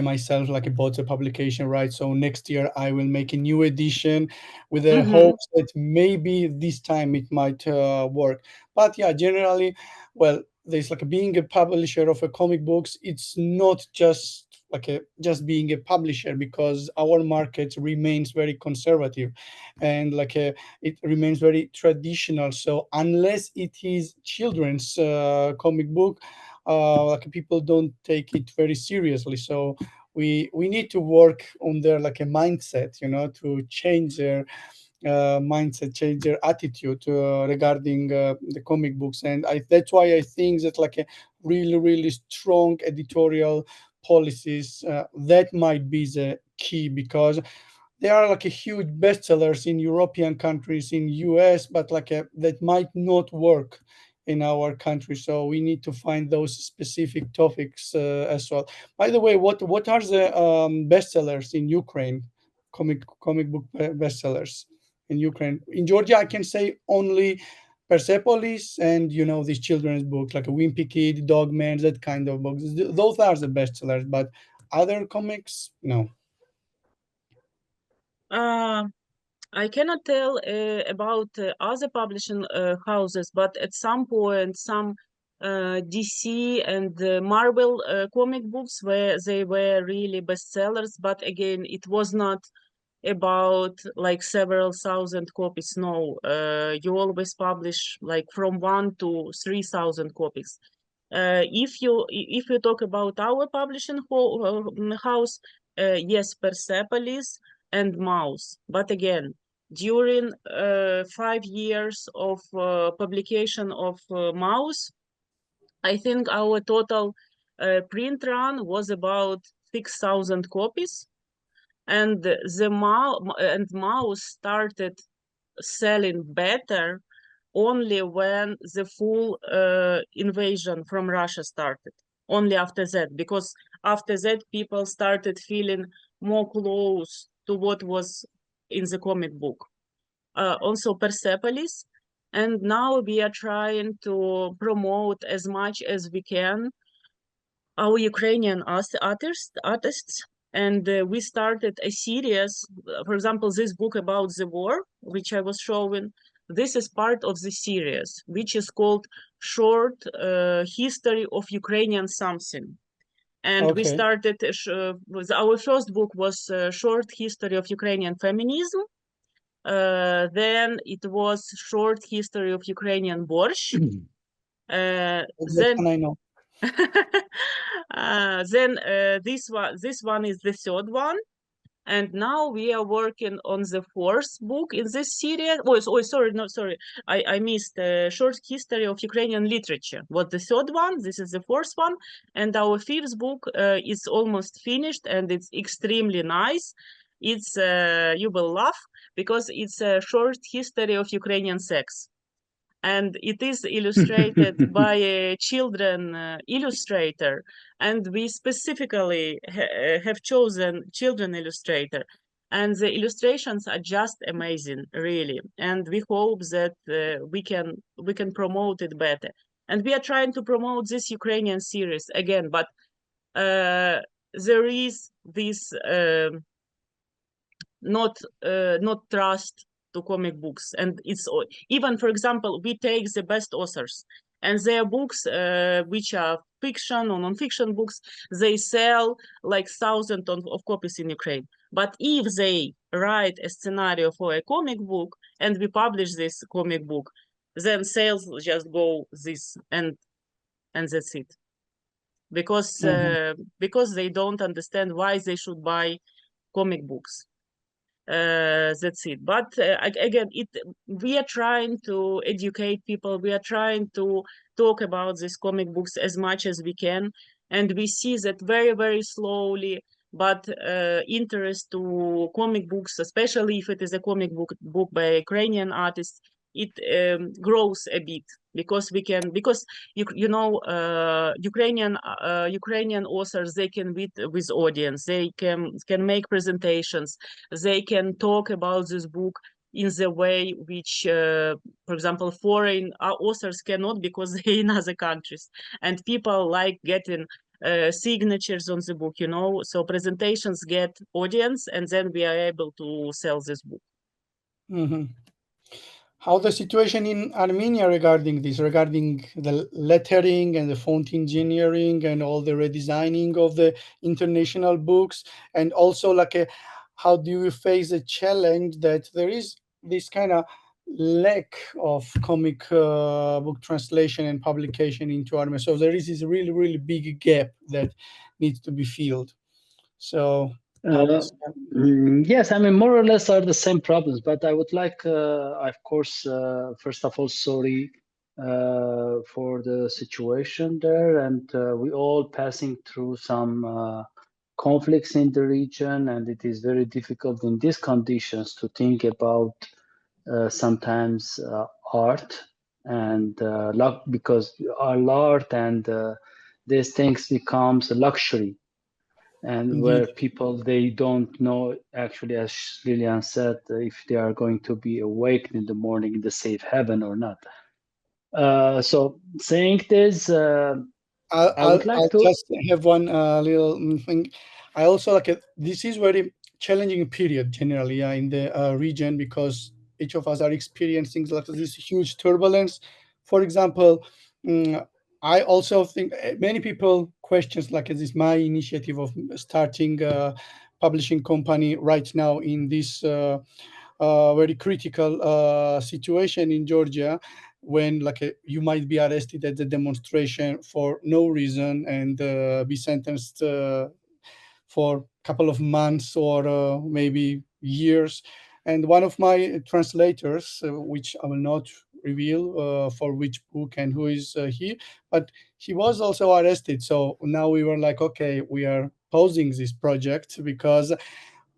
myself bought a publication right. So next year I will make a new edition with the Mm-hmm. hopes that maybe this time it might work. But yeah, generally, well, there's being a publisher of a comic books. It's not just just being a publisher, because our market remains very conservative, and it remains very traditional. So unless it is children's comic book, people don't take it very seriously. So we need to work on their a mindset, to change their mindset, change their attitude regarding the comic books. And that's why I think that a really strong editorial policies, that might be the key, because they are a huge bestsellers in European countries, in US, but that might not work in our country. So we need to find those specific topics as well. By the way, what are the bestsellers in Ukraine, comic book bestsellers in Ukraine? In Georgia, I can say only Persepolis and these children's books like a Wimpy Kid, Dogman, that kind of books. Those are the bestsellers, but other comics, no. I cannot tell about other publishing houses, but at some point, some DC and Marvel comic books where they were really bestsellers. But again, it was not about like several thousand copies. No, you always publish like from 1,000 to 3,000 copies. If you talk about our publishing house, yes, Persepolis and Mouse. But again, during 5 years of publication of Mouse, I think our total print run was about 6,000 copies, and the Mouse started selling better only when the full invasion from Russia started. Only after that, because after that people started feeling more close to what was in the comic book. Also Persepolis, and now we are trying to promote as much as we can our Ukrainian artists. And we started a series, for example, this book about the war, which I was showing. This is part of the series, which is called Short History of Ukrainian Something. And we started with our first book was Short History of Ukrainian Feminism. Then it was Short History of Ukrainian Borscht. Then I know. Then this one is the third one, and now we are working on the fourth book in this series. Sorry, I missed Short History of Ukrainian Literature was the third one. This is the fourth one, and our fifth book is almost finished, and it's extremely nice. It's you will laugh because it's a short history of Ukrainian sex. And it is illustrated by a children illustrator, and we specifically have chosen children illustrator, and the illustrations are just amazing, really. And we hope that we can promote it better, and we are trying to promote this Ukrainian series again, but there is this not trust to comic books, and it's even, for example, we take the best authors and their books which are fiction or non-fiction books, they sell like thousands of copies in Ukraine. But if they write a scenario for a comic book and we publish this comic book, then sales just go this, and that's it, because they don't understand why they should buy comic books. That's it. But again, we are trying to educate people. We are trying to talk about these comic books as much as we can, and we see that very, very slowly, but interest to comic books, especially if it is a comic book by Ukrainian artists, it grows a bit, because Ukrainian authors, they can meet with audience, they can make presentations, they can talk about this book in the way which, for example, foreign authors cannot, because they're in other countries, and people like getting signatures on the book, so presentations get audience, and then we are able to sell this book. How the situation in Armenia regarding the lettering and the font engineering and all the redesigning of the international books, and also how do you face the challenge that there is this kind of lack of comic book translation and publication into Armenia? So there is this really, really big gap that needs to be filled. So yes, I mean, more or less are the same problems, but I would like, of course, first of all, sorry for the situation there, and we all passing through some conflicts in the region, and it is very difficult in these conditions to think about sometimes art and because our art and these things becomes a luxury, and Indeed. where people, they don't know actually, as Lilian said, if they are going to be awakened in the morning in the safe heaven or not. So saying this, I would like I'll to. just have one little thing. I also like it. This is very challenging period generally in the region, because each of us are experiencing like this huge turbulence. For example, I also think many people questions like, is this my initiative of starting a publishing company right now in this very critical situation in Georgia, when like you might be arrested at the demonstration for no reason and be sentenced for a couple of months or maybe years. And one of my translators, which I will not reveal for which book and who is he, but he was also arrested. So now we were like, okay, we are pausing this project because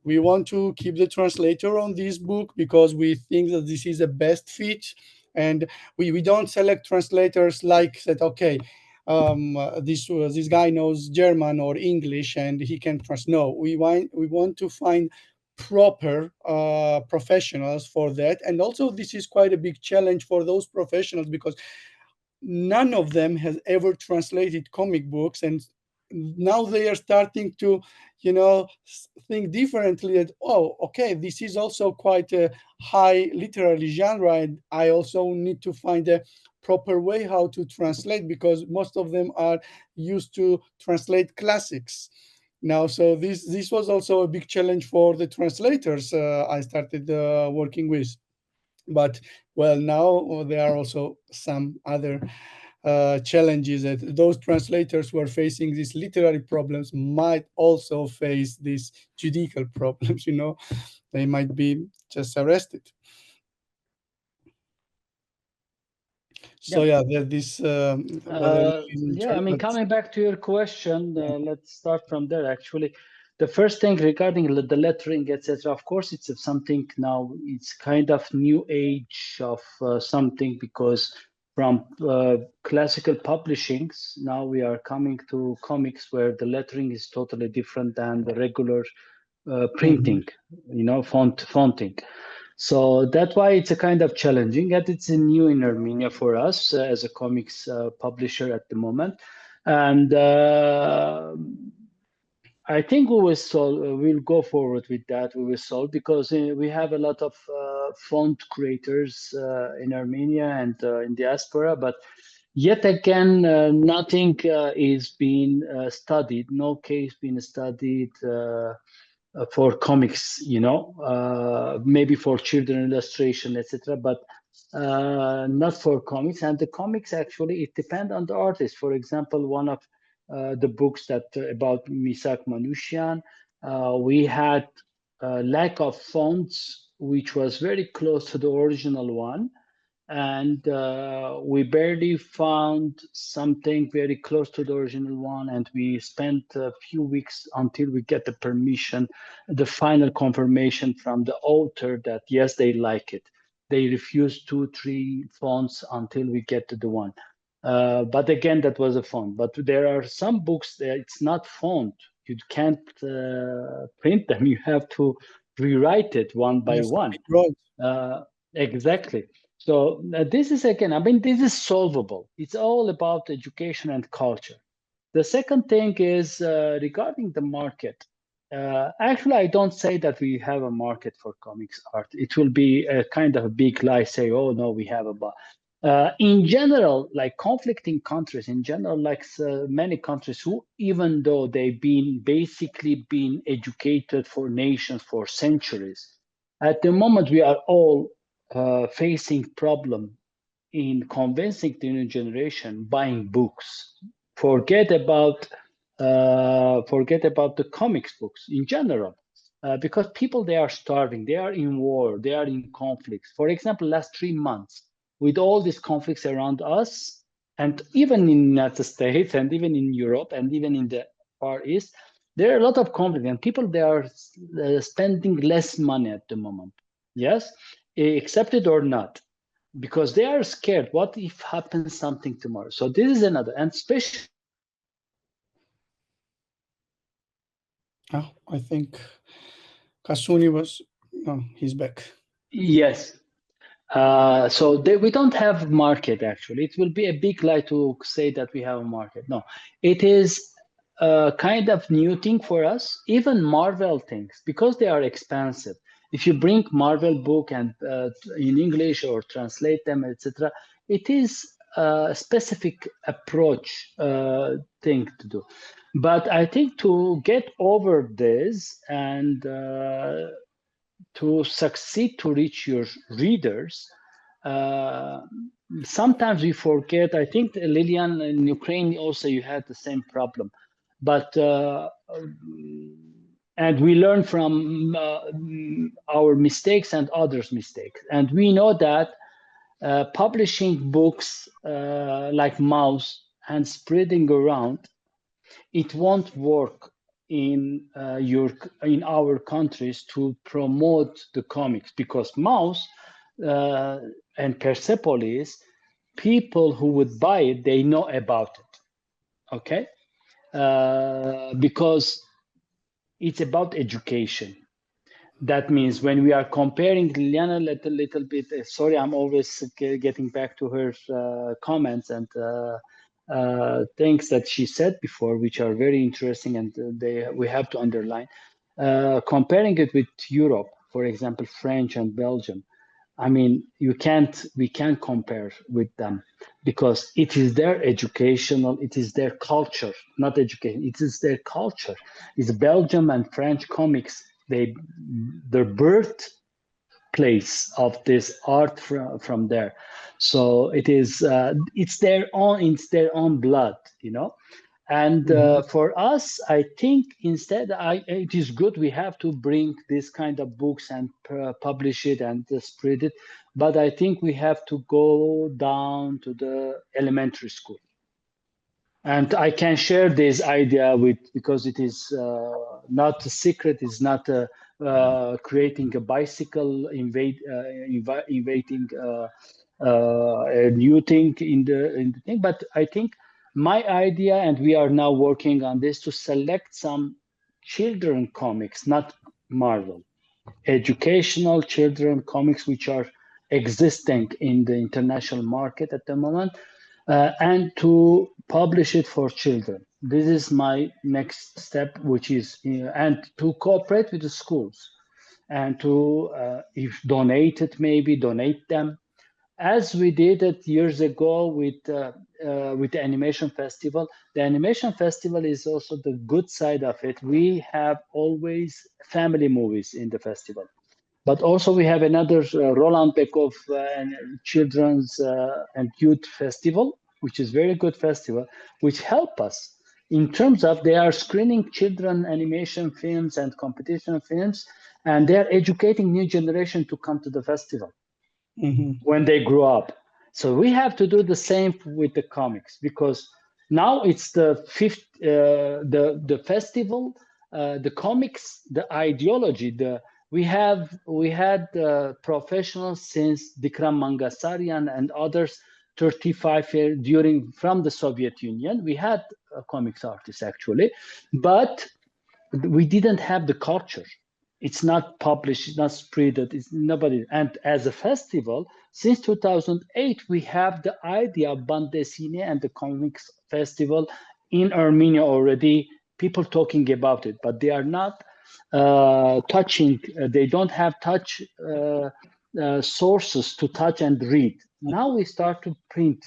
we want to keep the translator on this book, because we think that this is the best fit. And we don't select translators like that, okay, this guy knows German or English and he can translate. No, we want to find proper professionals for that. And also this is quite a big challenge for those professionals, because none of them has ever translated comic books, and now they are starting to think differently, that, oh, okay, this is also quite a high literary genre, and I also need to find a proper way how to translate, because most of them are used to translate classics now. So this was also a big challenge for the translators I started working with. But well, now there are also some other challenges that those translators who are facing these literary problems might also face these judicial problems. They might be just arrested. So yeah, this Yeah, I mean, coming back to your question, let's start from there. Actually, the first thing regarding the lettering, etc. Of course, it's something now. It's kind of new age of something, because from classical publishings, now we are coming to comics where the lettering is totally different than the regular printing, fonting. So that's why it's a kind of challenging, and it's a new in Armenia for us as a comics publisher at the moment. And I think we will solve. We'll go forward with that. We will solve, because we have a lot of font creators in Armenia and in diaspora, but yet again, nothing is being studied. No case being studied for comics. Maybe for children illustration, etc. But not for comics. And the comics, actually, it depends on the artist. For example, one of the books that about Misak Manusyan, we had lack of fonts, which was very close to the original one. And we barely found something very close to the original one. And we spent a few weeks until we get the permission, the final confirmation from the author that, yes, they like it. They refused 2-3 fonts until we get to the one. But again, that was a font. But there are some books that it's not font. You can't print them. You have to rewrite it one by one. Exactly. So this is, again, I mean, this is solvable. It's all about education and culture. The second thing is regarding the market. Actually, I don't say that we have a market for comics art. It will be a kind of a big lie, say, oh, no, we have a... in general, like conflicting countries, in general, like many countries who, even though they've basically been educated for nations for centuries, at the moment we are all facing problem in convincing the new generation buying books. Forget about the comics books in general, because people, they are starving, they are in war, they are in conflicts. For example, last 3 months, with all these conflicts around us, and even in the United States, and even in Europe, and even in the Far East, there are a lot of conflict, and people, they are spending less money at the moment. Yes, accept it or not. because they are scared. What if happens something tomorrow? So this is another, and especially. Oh, I think Kasuni was, no, he's back. Yes. So we don't have market, actually. It will be a big lie to say that we have a market. No, it is a kind of new thing for us. Even Marvel things, because they are expensive. If you bring Marvel book and in English or translate them, etc., it is a specific approach thing to do. But I think to get over this and to succeed to reach your readers, sometimes we forget. I think, Lilian, in Ukraine also you had the same problem, but and we learn from our mistakes and others' mistakes, and we know that publishing books like Mouse and spreading around, it won't work in our countries to promote the comics, because Mouse and Persepolis, people who would buy it, they know about it, okay? Because it's about education. That means when we are comparing, Liliana, a little bit, sorry, I'm always getting back to her comments and things that she said before, which are very interesting, and we have to underline. Comparing it with Europe, for example, French and Belgium, I mean, we can't compare with them, because it is their educational, it is their culture, not education, it is their culture. It's Belgium and French comics, their birthplace of this art from there. So it is, it's their own blood, you know. And for us, I think instead, it is good. We have to bring this kind of books and publish it and spread it. But I think we have to go down to the elementary school. And I can share this idea because it is not a secret. It's not creating a bicycle, invading a new thing in the thing. But I think my idea, and we are now working on this, to select some children comics, not Marvel, educational children comics, which are existing in the international market at the moment, and to publish it for children. This is my next step, which is, and to cooperate with the schools, and to, if donated, maybe donate them, as we did it years ago with the Animation Festival. The Animation Festival is also the good side of it. We have always family movies in the festival, but also we have another Roland Bekov Children's and Youth Festival, which is very good festival, which help us in terms of they are screening children animation films and competition films, and they are educating new generation to come to the festival when they grow up. So we have to do the same with the comics, because now it's the fifth, the festival, the comics, the ideology, we had professionals since Bikram Mangasarian and others, 35 years from the Soviet Union. We had comics artists actually, but we didn't have the culture. It's not published, it's not spread, it's nobody. And as a festival, since 2008, we have the idea of Band Dessinée and the comics festival in Armenia already, people talking about it, but they are not touching, they don't have sources to touch and read. Now we start to print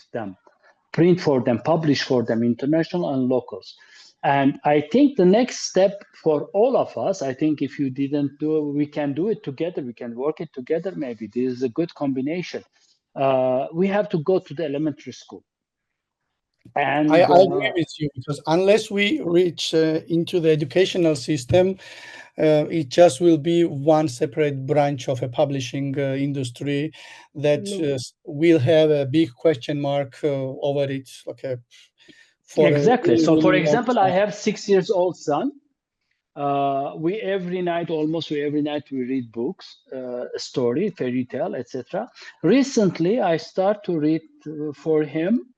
for them, publish for them, international and locals. And I think the next step for all of us, I think if you didn't do it, we can do it together, we can work it together, maybe this is a good combination. We have to go to the elementary school. And I agree with you, because unless we reach into the educational system, it just will be one separate branch of a publishing industry that will have a big question mark over it. Okay. Exactly. So, for example, I have 6 years old son. we every night, we read books, story, fairy tale, etc. Recently, I start to read for him.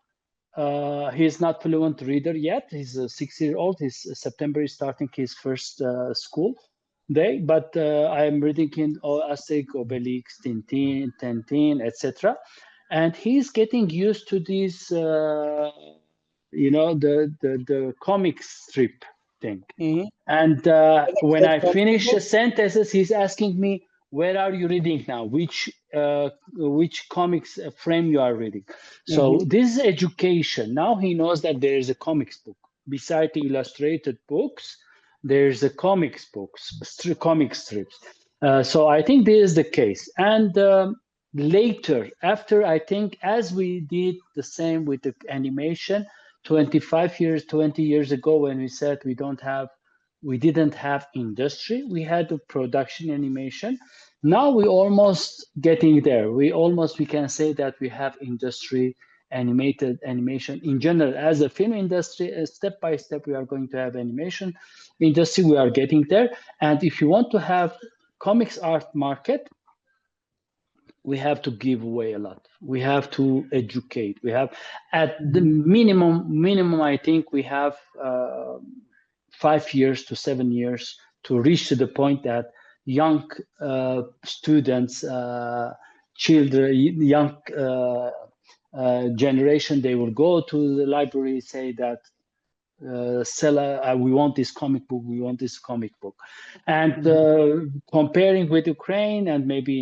He's not fluent reader yet. He's a 6-year-old. He's September is starting his first school day. But I am reading him Asterix, Obelix, Tintin, etc. And he's getting used to these, the comic strip thing. Mhm. And when That's I finish comfortable. sentences, he's asking me, "Where are you reading now? Which comics frame you are reading?" So this is education. Now he knows that there is a comics book beside the illustrated books. There's a comics books, comic strips. So I think this is the case. And later, after I think, as we did the same with the animation, 20 years ago, when we said we didn't have industry, we had the production animation. Now we almost getting there. We can say that we have industry animated animation in general. As a film industry, step by step, we are going to have animation industry. We are getting there. And if you want to have comics art market, we have to give away a lot. We have to educate. We have, at the minimum, I think we have 5 years to 7 years to reach to the point that young students, children, young generation, they will go to the library, say that seller, we want this comic book, we want this comic book. And comparing with Ukraine and maybe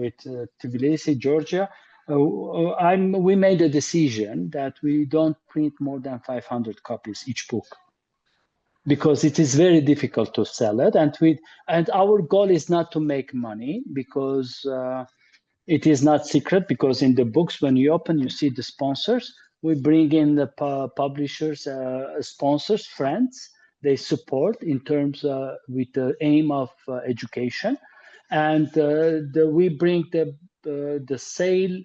with Tbilisi, Georgia, we made a decision that we don't print more than 500 copies each book, because it is very difficult to sell it. And our goal is not to make money, because it is not secret, because in the books, when you open, you see the sponsors. We bring in the publishers, sponsors, friends. They support in terms with the aim of education. And we bring the sale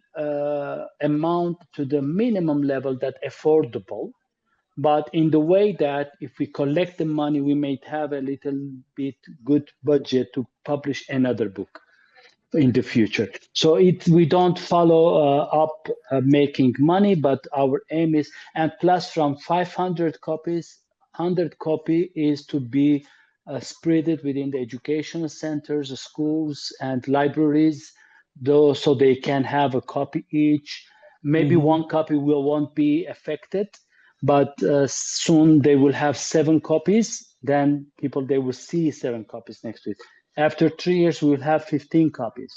amount to the minimum level that affordable, but in the way that if we collect the money, we may have a little bit good budget to publish another book in the future. So we don't follow up making money, but our aim is, and plus from 500 copies, 100 copy is to be spreaded within the educational centers, schools, and libraries, so they can have a copy each. Maybe one copy won't be affected, but soon they will have 7 copies. Then they will see 7 copies next to it. After 3 years, we will have 15 copies.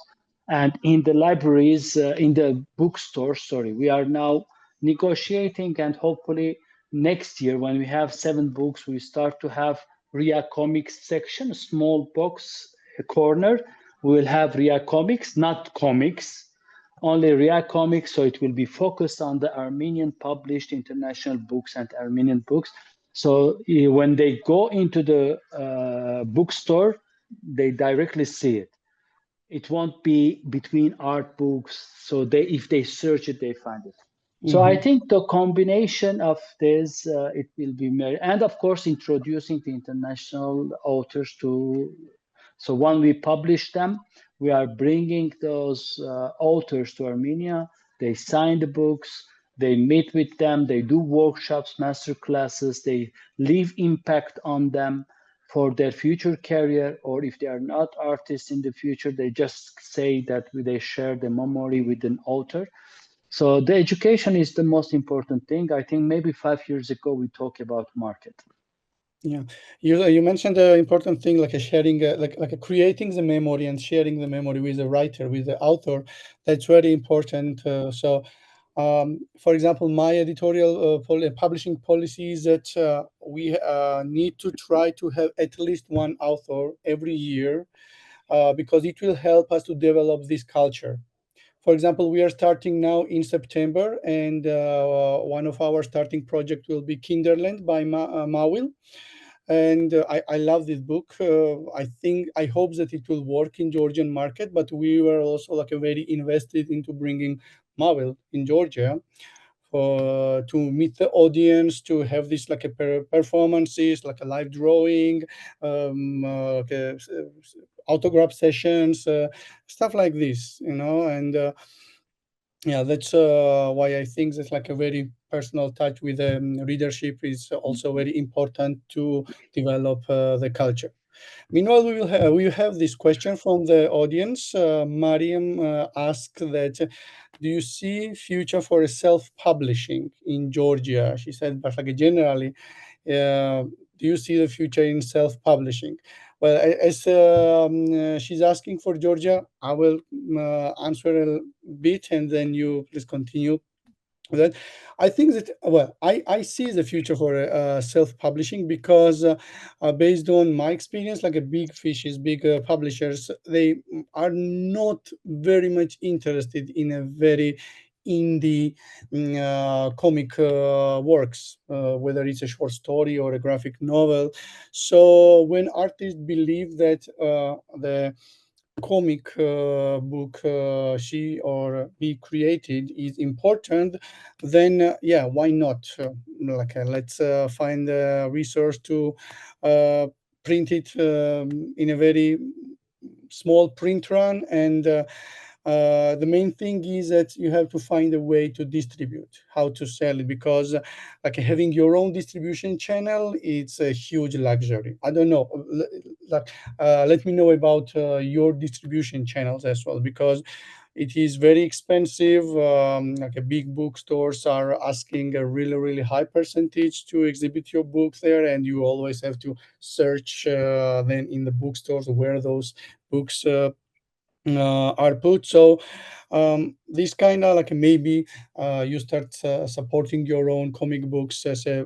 And in the libraries, in the bookstores, we are now negotiating, and hopefully next year, when we have 7 books, we start to have RIA Comics section, a small box, a corner. We will have RIA Comics, not comics, only RIA Comics. So it will be focused on the Armenian published international books and Armenian books. So when they go into the bookstore, they directly see it. It won't be between art books. So if they search it, they find it. So I think the combination of this, it will be made. And of course, introducing the international authors so when we publish them, we are bringing those authors to Armenia. They sign the books, they meet with them, they do workshops, master classes, they leave impact on them for their future career, or if they are not artists in the future, they just say that they share the memory with an author. So the education is the most important thing. I think maybe 5 years ago, we talked about market. Yeah, you mentioned the important thing, like a sharing, like creating the memory and sharing the memory with the writer, with the author. That's very important. For example, my editorial publishing policy is that we need to try to have at least one author every year, because it will help us to develop this culture. For example, we are starting now in September, and one of our starting project will be Kinderland by Mawil. And I love this book. I hope that it will work in Georgian market, but we were also very invested into bringing Mawil in Georgia to meet the audience, to have this like a performances, like a live drawing, autograph sessions, stuff like this, and yeah, that's why I think that like a very personal touch with readership is also very important to develop the culture. Meanwhile, we have this question from the audience. Mariam asked that, do you see future for self-publishing in Georgia? She said, but like generally, do you see the future in self-publishing? Well, as she's asking for Georgia, I will answer a bit, and then you please continue that. I think that, well, I see the future for self-publishing because based on my experience, like a big fishes, big publishers, they are not very much interested in a very indie comic works, whether it's a short story or a graphic novel. So when artists believe that the comic book she or he created is important, then yeah, why not? Let's find a resource to print it in a very small print run, and the main thing is that you have to find a way to distribute, how to sell it, because like having your own distribution channel, it's a huge luxury. I don't know, let me know about your distribution channels as well, because it is very expensive. Like a big bookstores are asking a really high percentage to exhibit your book there, and you always have to search then in the bookstores where those books are put. So this kind of like maybe you start supporting your own comic books as a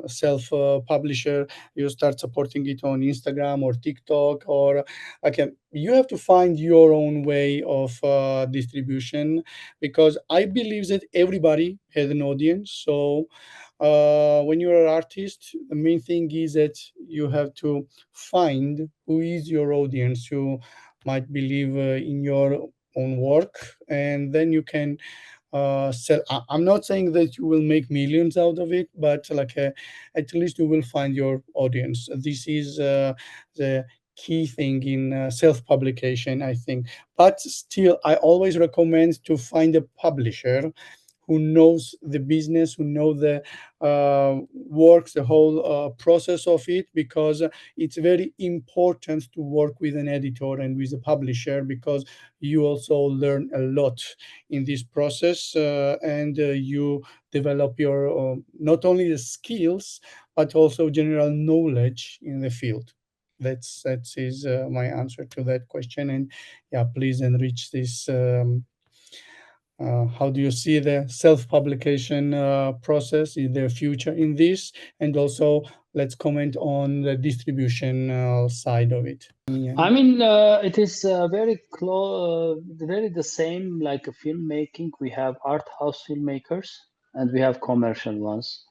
self publisher. You start supporting it on Instagram or TikTok, or you have to find your own way of distribution, because I believe that everybody has an audience. So when you're an artist, the main thing is that you have to find who is your audience, who might believe in your own work, and then you can sell. I'm not saying that you will make millions out of it, but at least you will find your audience. This is the key thing in self-publication, I think. But still, I always recommend to find a publisher who knows the business, who know the works, the whole process of it, because it's very important to work with an editor and with a publisher, because you also learn a lot in this process, and you develop your not only the skills but also general knowledge in the field. That is my answer to that question. And yeah, please enrich this. How do you see the self-publication process? Is there a future in this? And also, let's comment on the distribution side of it. I mean, it is very the same like a filmmaking. We have art house filmmakers and we have commercial ones.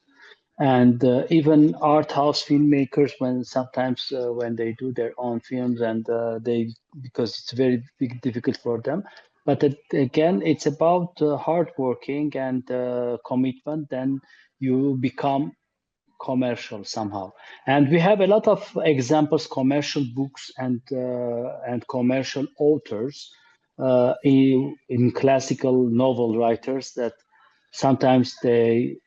And even art house filmmakers, when sometimes when they do their own films, and because it's very difficult for them. But again, it's about hard working and commitment. Then you become commercial somehow. And we have a lot of examples, commercial books and commercial authors in classical novel writers, that sometimes they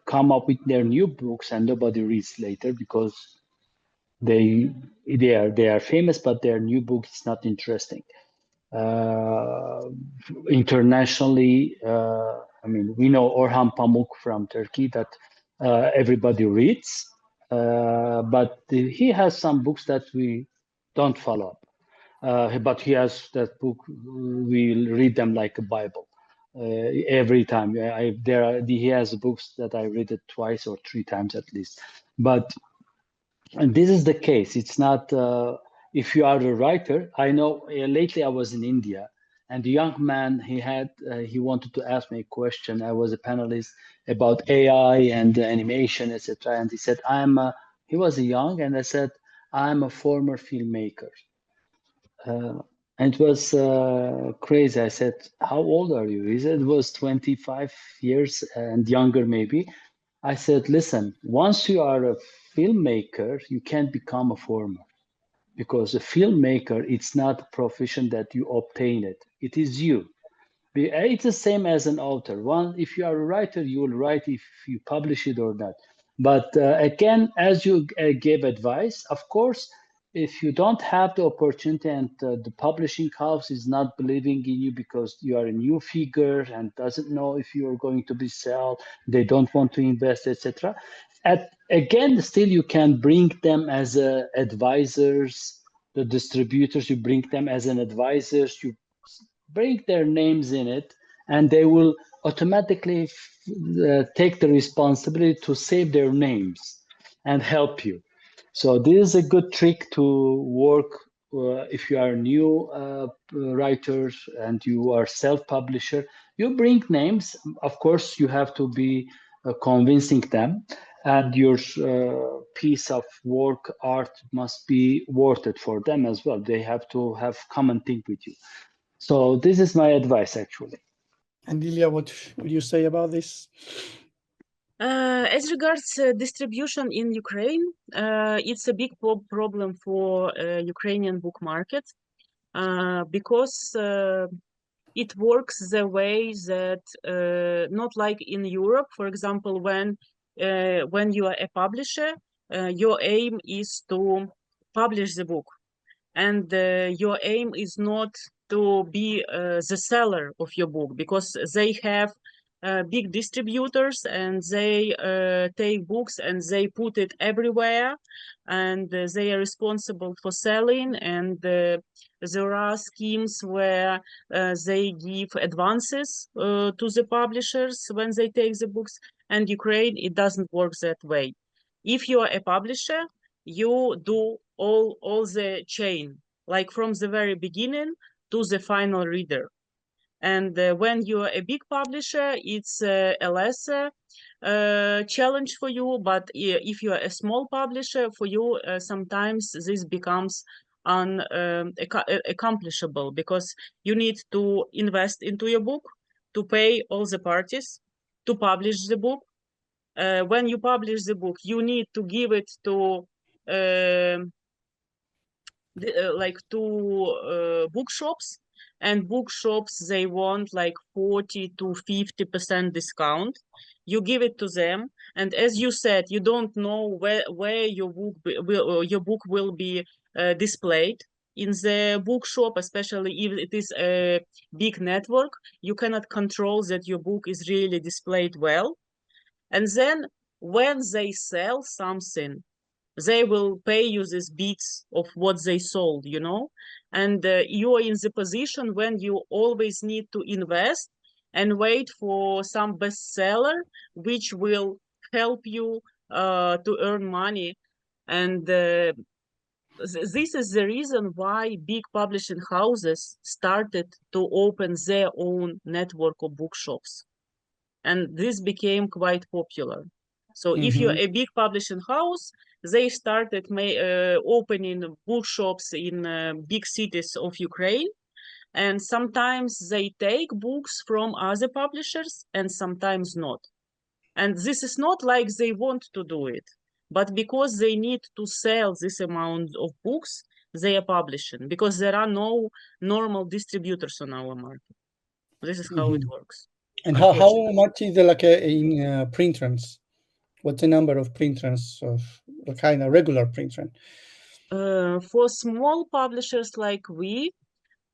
come up with their new books and nobody reads later because they are famous, but their new book is not interesting. Internationally, I mean, we know Orhan Pamuk from Turkey that everybody reads, but he has some books that we don't follow up. But he has that book, we read them like a Bible. Every time he has books that I read it twice or three times at least. But and this is the case. It's not if you are a writer. I know lately I was in India, and the young man he wanted to ask me a question. I was a panelist about AI and animation, etc. And he said, he was young, and I said, I'm a former filmmaker. And it was crazy. I said, how old are you? He said it was 25 years and younger maybe. I said, listen, once you are a filmmaker, you can't become a farmer, because a filmmaker, it's not a profession that you obtain it. It is you. It's the same as an author. One, if you are a writer, you will write if you publish it or not. But again, as you gave advice, of course, if you don't have the opportunity and the publishing house is not believing in you because you are a new figure and doesn't know if you are going to be sold, they don't want to invest, etc. Again, still you can bring them as advisors, the distributors, you bring them as an advisors, you bring their names in it, and they will automatically take the responsibility to save their names and help you. So this is a good trick to work if you are new writers and you are self-publisher. You bring names. Of course, you have to be convincing them, and your piece of work, art, must be worth it for them as well. They have to have common thing with you. So this is my advice, actually. And Lilia, what would you say about this? As regards distribution in Ukraine, it's a big problem for Ukrainian book market because it works the way that not like in Europe, for example, when you are a publisher, your aim is to publish the book, and your aim is not to be the seller of your book, because they have big distributors and they take books and they put it everywhere, and they are responsible for selling, and there are schemes where they give advances to the publishers when they take the books. And Ukraine, it doesn't work that way. If you are a publisher, you do all the chain, like from the very beginning to the final reader. And when you're a big publisher, it's a lesser challenge for you. But if you're a small publisher, for you, sometimes this becomes accomplishable, because you need to invest into your book, to pay all the parties, to publish the book. When you publish the book, you need to give it to bookshops, and bookshops, they want like 40 to 50% discount. You give it to them, and as you said, you don't know where your book will be displayed in the bookshop, especially if it is a big network. You cannot control that your book is really displayed well. And then when they sell something, they will pay you these bits of what they sold, you know? And you are in the position when you always need to invest and wait for some bestseller, which will help you to earn money. And this is the reason why big publishing houses started to open their own network of bookshops. And this became quite popular. So if you're a big publishing house, they started opening bookshops in big cities of Ukraine. And sometimes they take books from other publishers and sometimes not. And this is not like they want to do it, but because they need to sell this amount of books, they are publishing, because there are no normal distributors on our market. This is how it works. And how much is like in print runs? What's the number of print runs of the kind of regular print run? For small publishers like we,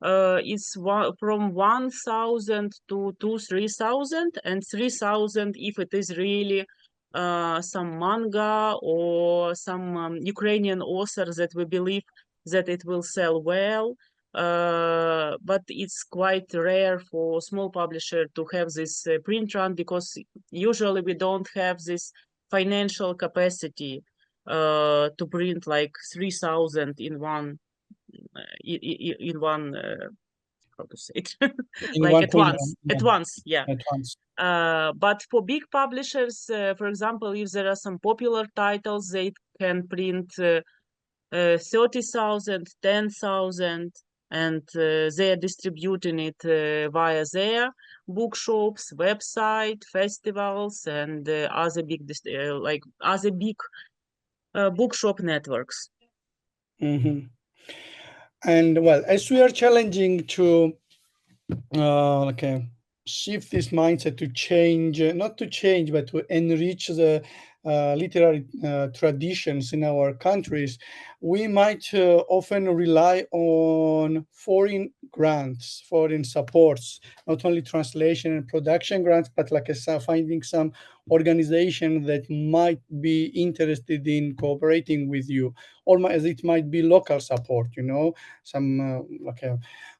it's from 1,000 to 3,000, and 3,000 if it is really some manga or some Ukrainian author that we believe that it will sell well. But it's quite rare for small publisher to have this print run, because usually we don't have this financial capacity to print like 3,000 in one how to say it like at once, yeah. At once. But for big publishers, for example, if there are some popular titles, they can print 30,000, 10,000. and they are distributing it via their bookshops, website, festivals, and other big bookshop networks. Mhm. And well, as we are challenging to shift this mindset to change, not to change, but to enrich the literary traditions in our countries, we might often rely on foreign grants, foreign supports, not only translation and production grants, but like I said, finding some organization that might be interested in cooperating with you, or it might be local support, some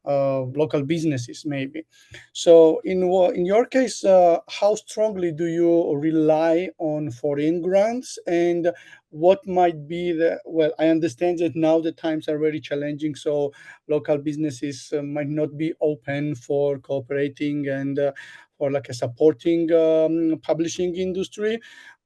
local businesses maybe. So in your case, how strongly do you rely on foreign grants, and what might be well, I understand that now the times are very challenging, so local businesses might not be open for cooperating and for supporting publishing industry.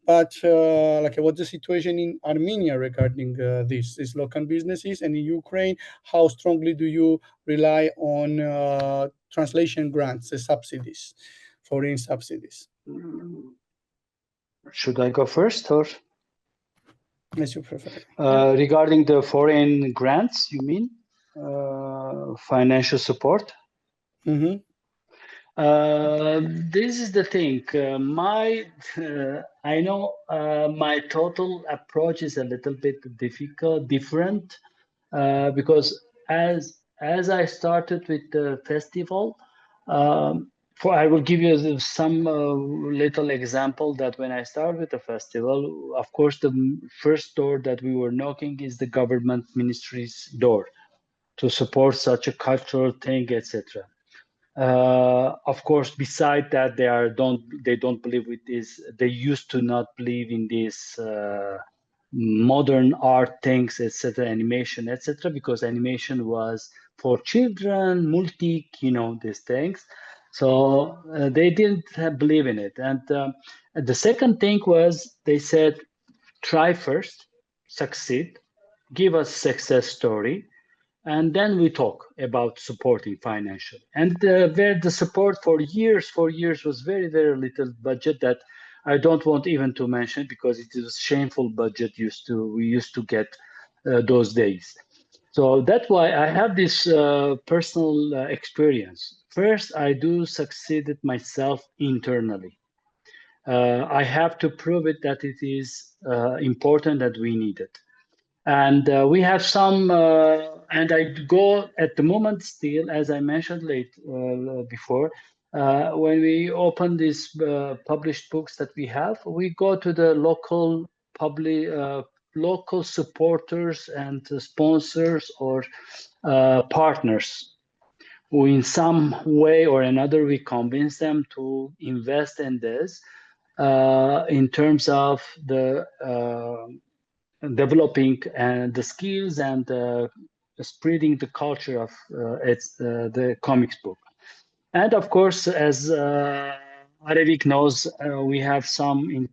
But what's the situation in Armenia regarding these local businesses, and in Ukraine, how strongly do you rely on translation grants, the subsidies, foreign subsidies? Should I go first, or? As you prefer. Regarding the foreign grants, you mean financial support? Mm-hmm. This is the thing. I know my total approach is a little bit different, because as I started with the festival, I will give you some little example that when I started with the festival, of course, the first door that we were knocking is the government ministry's door to support such a cultural thing, etc. Of course, beside that, they don't believe with this. They used to not believe in this modern art things, etc., animation, etc., because animation was for children, these things. So they didn't believe in it. And the second thing was they said, try first, succeed, give us success story, and then we talk about supporting financially. And where the support for years was very, very little budget that I don't want even to mention, because it is a shameful budget we used to get those days. So that's why I have this personal experience. First, I do succeeded myself internally. I have to prove it that it is important, that we need it. And we have some, and I go at the moment still, as I mentioned before, when we open these published books that we have, we go to the local supporters and sponsors or partners who in some way or another we convince them to invest in this in terms of the developing the skills and spreading the culture of the comics book. And of course, as Arevik knows, we have some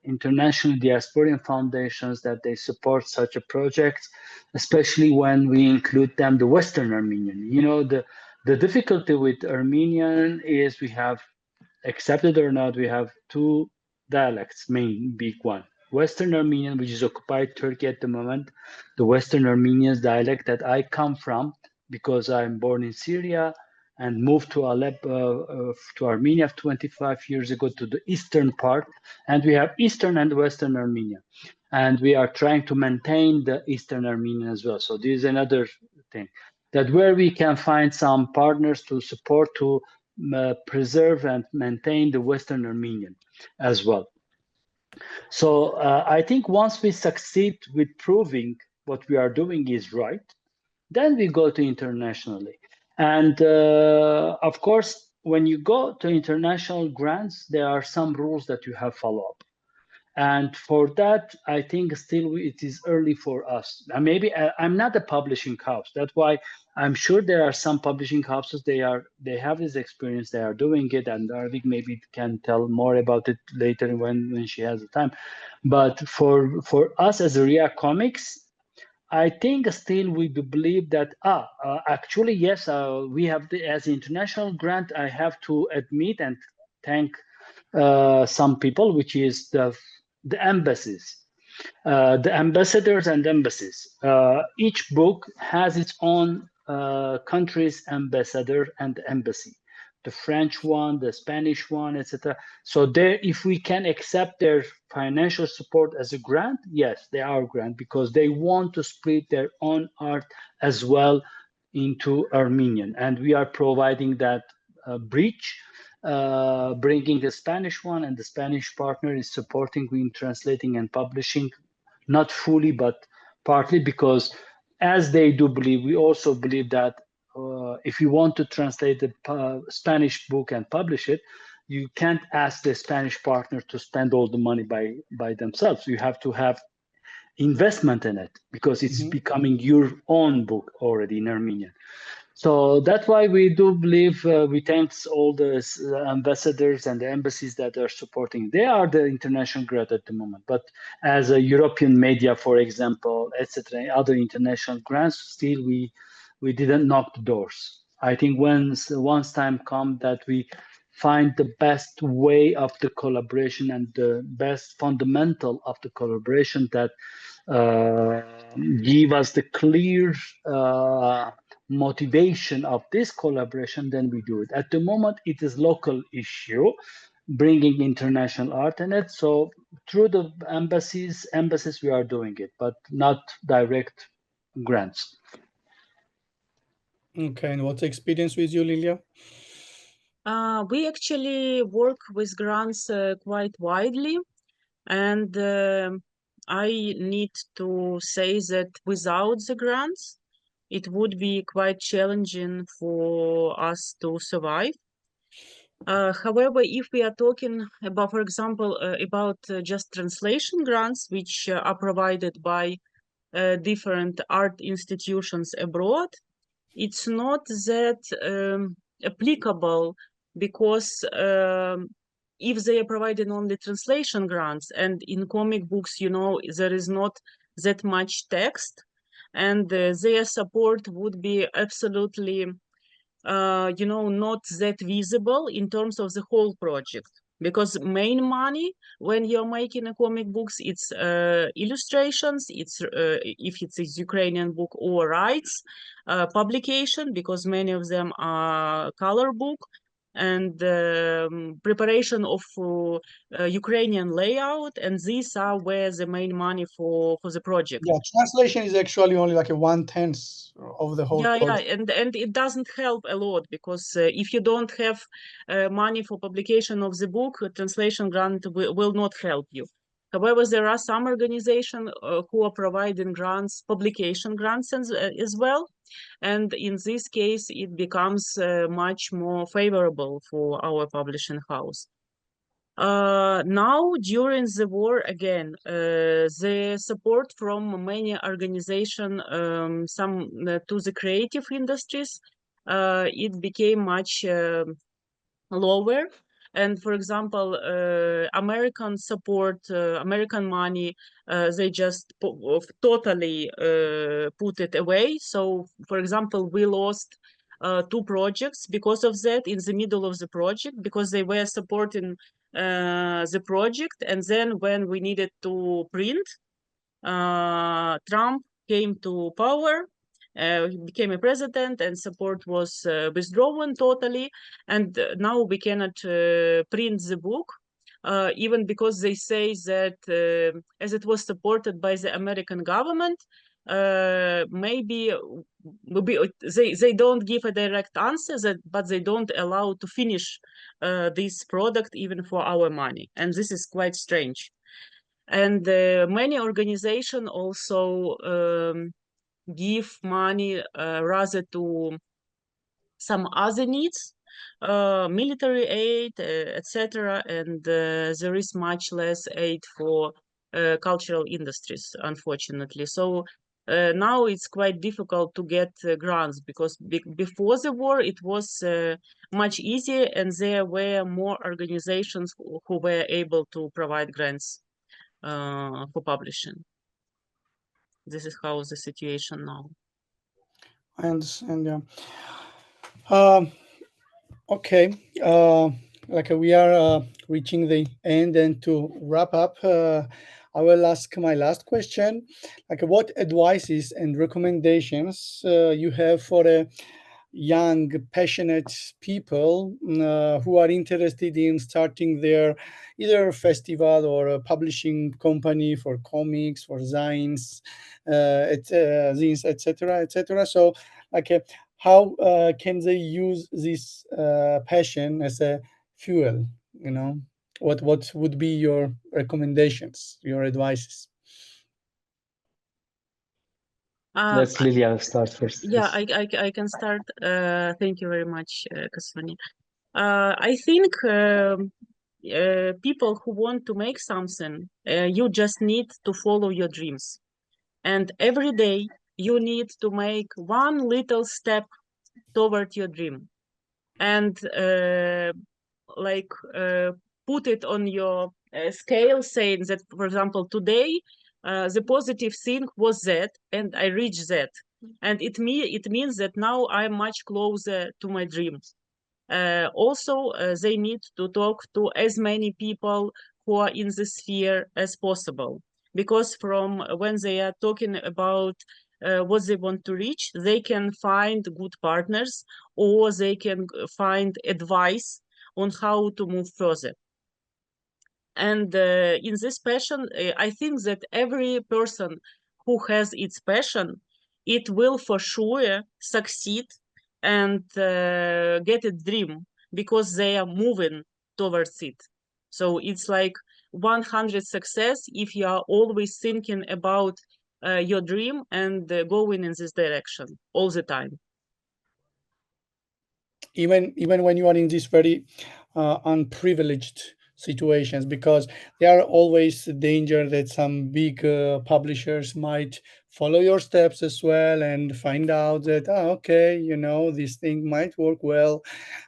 international diasporan foundations that they support such a project, especially when we include them, the Western Armenian. The difficulty with Armenian is we have, accepted or not, we have two dialects, main big one. Western Armenian, which is occupied Turkey at the moment, the Western Armenian dialect that I come from, because I'm born in Syria and moved to Aleppo, to Armenia 25 years ago, to the eastern part. And we have Eastern and Western Armenia. And we are trying to maintain the Eastern Armenian as well. So this is another thing, that where we can find some partners to support, to preserve and maintain the Western Armenian as well. So I think once we succeed with proving what we are doing is right, then we go to internationally. And of course, when you go to international grants, there are some rules that you have to follow up. And for that, I think still it is early for us. And maybe I'm not a publishing house. That's why I'm sure there are some publishing houses, they have this experience, they are doing it, and Arvik maybe can tell more about it later when she has the time. But for us as Ria Comics, I think still we do believe that actually yes, we have as international grant. I have to admit and thank some people, which is the embassies, the ambassadors and embassies. Each book has its own country's ambassador and embassy. The French one, the Spanish one, etc. So there, if we can accept their financial support as a grant, yes, they are a grant because they want to split their own art as well into Armenian, and we are providing that bridge, bringing the Spanish one, and the Spanish partner is supporting in translating and publishing, not fully but partly, because as they do believe, we also believe that if you want to translate the Spanish book and publish it, you can't ask the Spanish partner to spend all the money by themselves. You have to have investment in it because it's becoming your own book already in Armenian. So that's why we do believe we thank all the ambassadors and the embassies that are supporting. They are the international grant at the moment. But as a European media, for example, etc., other international grants, still we didn't knock the doors. I think once time come that we find the best way of the collaboration and the best fundamental of the collaboration that give us the clear motivation of this collaboration, then we do it. At the moment, it is local issue, bringing international art in it. So through the embassies, we are doing it, but not direct grants. Okay, and what's the experience with you, Lilia? We actually work with grants quite widely, and I need to say that without the grants, it would be quite challenging for us to survive. However, if we are talking about, for example, about just translation grants, which are provided by different art institutions abroad, it's not that applicable because if they are providing only translation grants, and in comic books, you know, there is not that much text, and their support would be absolutely, you know, not that visible in terms of the whole project. Because main money when you're making a comic books, it's illustrations, it's if it's a Ukrainian book, or rights, publication, because many of them are color book, and preparation of Ukrainian layout, and these are where the main money for the project. Yeah, translation is actually only like a 1/10 of the whole project. Yeah, and it doesn't help a lot, because if you don't have money for publication of the book, a translation grant will not help you. However, there are some organizations who are providing grants, publication grants as well. And in this case, it becomes much more favorable for our publishing house. Now, during the war, again, the support from many organizations, some to the creative industries, it became much lower. And for example, American support, American money, they just totally put it away. So, for example, we lost 2 projects because of that in the middle of the project, because they were supporting the project. And then when we needed to print, Trump came to power, he became a president, and support was withdrawn totally. And now we cannot print the book, even because they say that as it was supported by the American government, maybe they don't give a direct answer, but they don't allow to finish this product even for our money. And this is quite strange. And many organizations also give money rather to some other needs, military aid, etc. And there is much less aid for cultural industries, unfortunately. So now it's quite difficult to get grants, because before the war it was much easier, and there were more organizations who were able to provide grants for publishing. This is how the situation now. I understand. Yeah. Okay. Like we are reaching the end, and to wrap up, I will ask my last question. Like, what advices and recommendations you have for young, passionate people who are interested in starting their either festival or a publishing company for comics, for zines, zines, etc., etc. So, like, how can they use this passion as a fuel? You know, what would be your recommendations, your advices? Let's Lilia start first. Yeah, Yes. I can start. Thank you very much, Kasvani. I think people who want to make something, you just need to follow your dreams. And every day you need to make one little step toward your dream. And put it on your scale, saying that, for example, today the positive thing was that, and I reached that. And it means that now I'm much closer to my dreams. Also, they need to talk to as many people who are in the sphere as possible, because from when they are talking about what they want to reach, they can find good partners, or they can find advice on how to move further. And in this passion, I think that every person who has its passion, it will for sure succeed and get a dream, because they are moving towards it. So it's like 100 success if you are always thinking about your dream and going in this direction all the time. Even when you are in these very unprivileged situations, because there are always the danger that some big publishers might follow your steps as well and find out that okay, you know, this thing might work well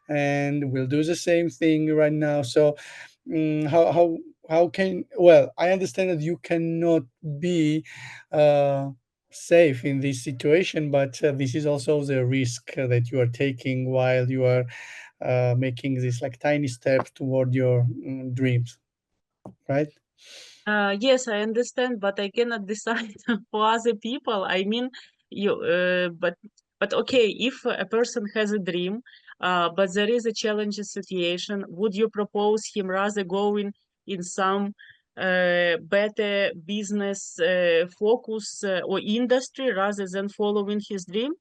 and we'll do the same thing right now. So how can, well, I understand that you cannot be safe in this situation, but this is also the risk that you are taking while you are making this like tiny step toward your dreams, right? Yes, I understand, but I cannot decide for other people. I mean, but okay, if a person has a dream, but there is a challenging situation, would you propose him rather going in some better business focus or industry rather than following his dream?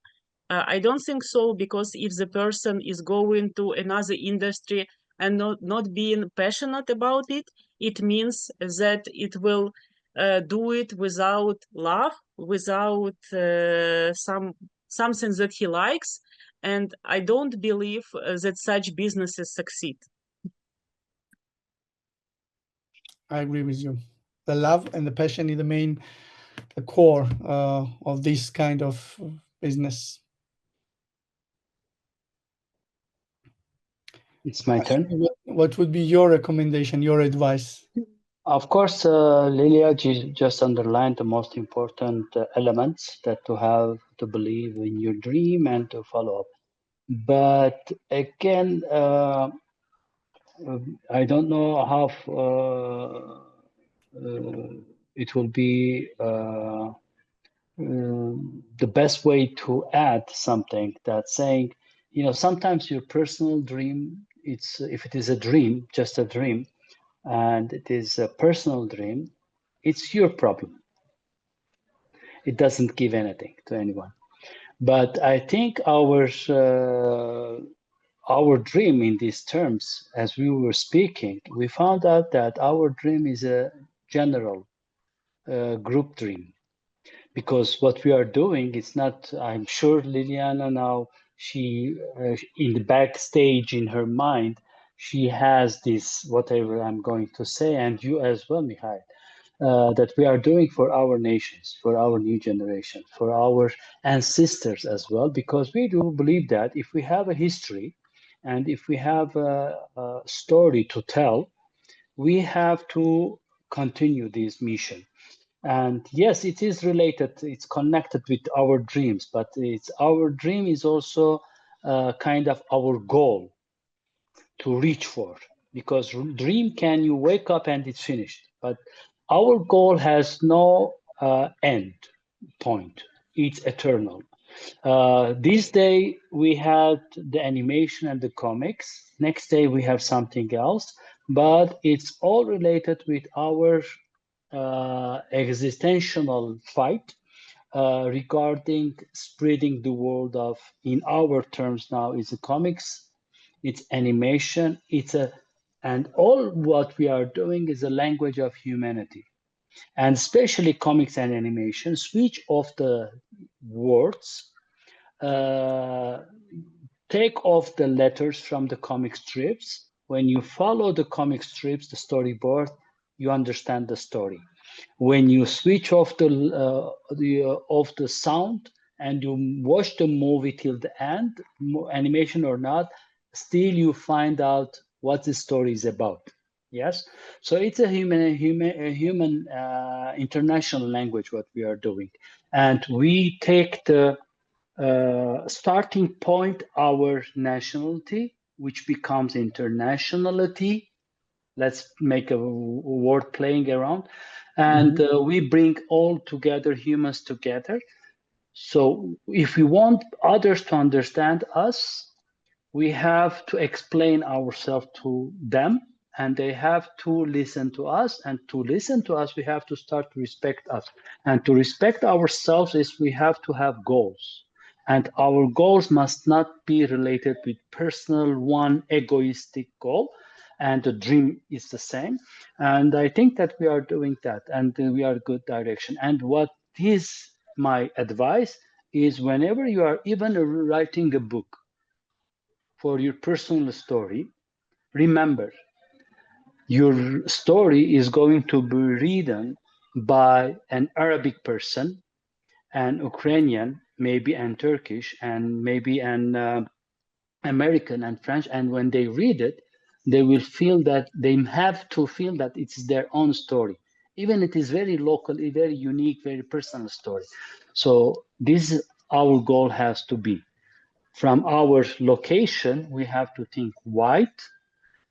I don't think so, because if the person is going to another industry and not being passionate about it, it means that it will do it without love, without something that he likes. And I don't believe that such businesses succeed. I agree with you. The love and the passion is the core of this kind of business. It's my turn. What would be your recommendation, your advice? Of course, Lilia just underlined the most important elements that to have to believe in your dream and to follow up. But again, I don't know how it will be the best way to add something that's saying, you know, sometimes your personal dream, it's if it is a dream, just a dream, and it is a personal dream, it's your problem. It doesn't give anything to anyone. But I think our dream in these terms, as we were speaking, we found out that our dream is a general group dream. Because what we are doing is not, I'm sure Liliana now, she in the backstage in her mind, she has this, whatever I'm going to say, and you as well, Mikhail, that we are doing for our nations, for our new generation, for our ancestors as well, because we do believe that if we have a history and if we have a story to tell, we have to continue this mission. And yes, it is related, it's connected with our dreams, but it's our dream is also kind of our goal to reach for, because dream can you wake up and it's finished, but our goal has no end point, it's eternal. This day we had the animation and the comics, next day we have something else, but it's all related with our existential fight regarding spreading the world of, in our terms now, is a comics, it's animation, and all what we are doing is a language of humanity. And especially comics and animation, switch off the words, take off the letters from the comic strips. When you follow the comic strips, the storyboard, you understand the story. When you switch off the sound and you watch the movie till the end, animation or not, still you find out what the story is about. Yes, so it's a human international language what we are doing, and we take the starting point our nationality, which becomes internationality. Let's make a word playing around, and we bring all together humans together. So if we want others to understand us, we have to explain ourselves to them, and they have to listen to us, and to listen to us we have to start to respect us, and to respect ourselves is we have to have goals, and our goals must not be related with personal one egoistic goal, and the dream is the same. And I think that we are doing that, and we are good direction. And what is my advice is, whenever you are even writing a book for your personal story, remember, your story is going to be written by an Arabic person, an Ukrainian, maybe an Turkish, and maybe an American and French. And when they read it, they will feel that they have to feel that it's their own story. Even it is very local, very unique, very personal story. So this our goal has to be. From our location, we have to think wide.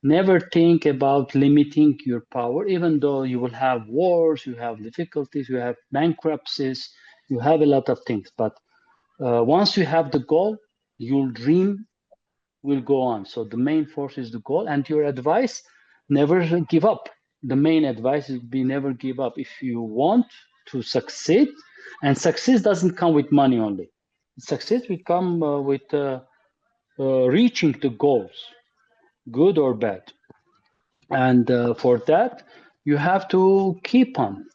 Never think about limiting your power, even though you will have wars, you have difficulties, you have bankruptcies, you have a lot of things. But once you have the goal, your dream will go on. So the main force is the goal, and your advice, never give up. The main advice is be never give up. If you want to succeed, and success doesn't come with money only. Success will come with reaching the goals, good or bad. And for that, you have to keep on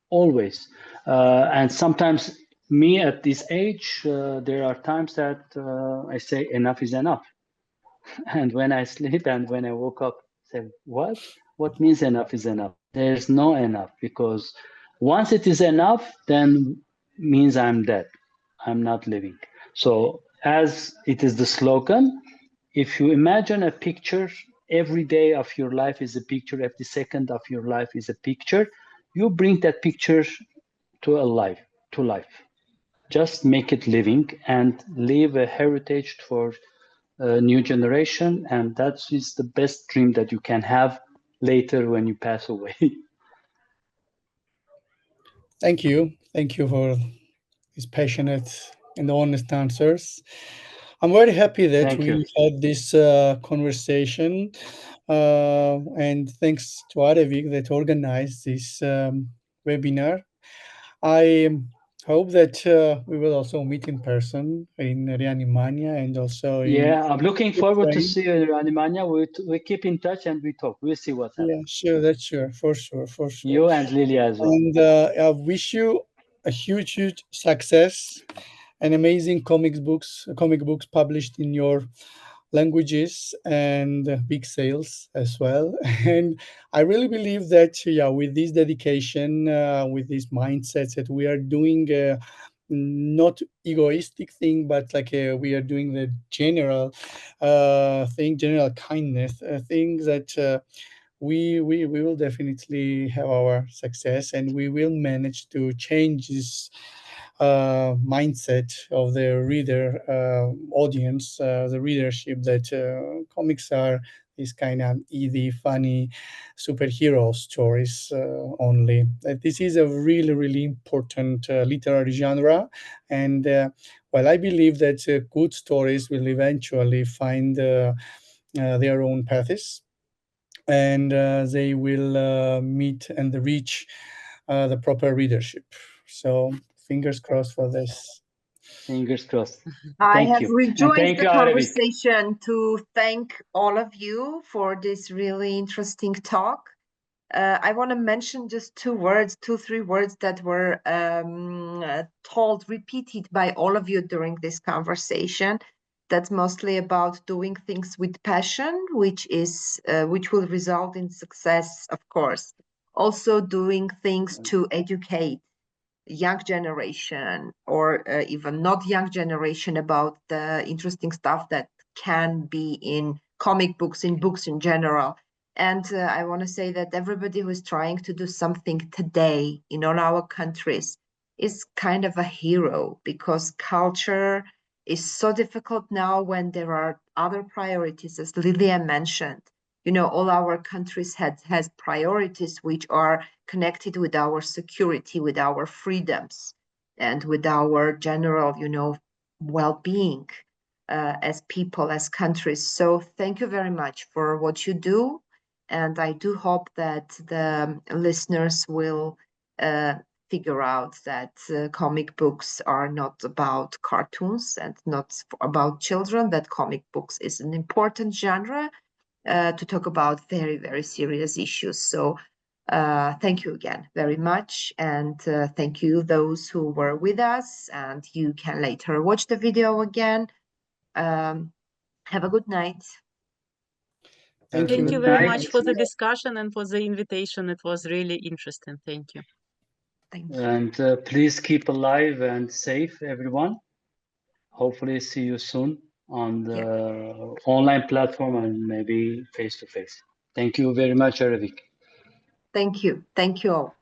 always. And sometimes, me at this age, there are times that I say enough is enough. And when I sleep and when I woke up, I say, what? What means enough is enough? There's no enough, because once it is enough, then means I'm dead. I'm not living. So as it is the slogan, if you imagine a picture, every day of your life is a picture, every second of your life is a picture, you bring that picture to life. Just make it living and leave a heritage for a new generation, and that is the best dream that you can have later when you pass away. Thank you. Thank you for these passionate and honest answers. I'm very happy that Thank we you. had this conversation, and thanks to Arevik that organized this webinar. I hope that we will also meet in person in Reanimania and also in Yeah, I'm looking forward to Ukraine. see you in Animania. We keep in touch and we talk. We'll see what's happening. Yeah, sure, that's sure, for sure, for sure. You and Lilia as well. And I wish you a huge success and amazing comic books published in your languages, and big sales as well. And I really believe that, yeah, with this dedication, with this mindset that we are doing not egoistic thing, but like we are doing the general thing, general kindness thing, that we will definitely have our success, and we will manage to change this mindset of the reader audience, the readership, that comics are these kind of easy, funny superhero stories only. That this is a really, really important literary genre, and well, I believe that good stories will eventually find their own paths, and they will meet and reach the proper readership. So fingers crossed for this. Fingers crossed. I Thank have you. And rejoined thank the you, Arabik. conversation to thank all of you for this really interesting talk. I want to mention just two, three words that were repeated by all of you during this conversation. That's mostly about doing things with passion, which will result in success, of course. Also doing things to educate young generation, or even not young generation, about the interesting stuff that can be in comic books, in books in general. And I want to say that everybody who is trying to do something today in all our countries is kind of a hero, because culture is so difficult now when there are other priorities, as Lilia mentioned. You know, all our countries has priorities which are connected with our security, with our freedoms, and with our general, well-being as people, as countries. So thank you very much for what you do. And I do hope that the listeners will figure out that comic books are not about cartoons and not about children, that comic books is an important genre to talk about very, very serious issues. So thank you again very much. And thank you those who were with us, and you can later watch the video again. Have a good night. Thank Thank you. you very Night. much for the discussion and for the invitation. It was really interesting. Thank you. Thank you. And please keep alive and safe, everyone. Hopefully see you soon on the online platform and maybe face to face. Thank you very much, Arabik. Thank you. Thank you all.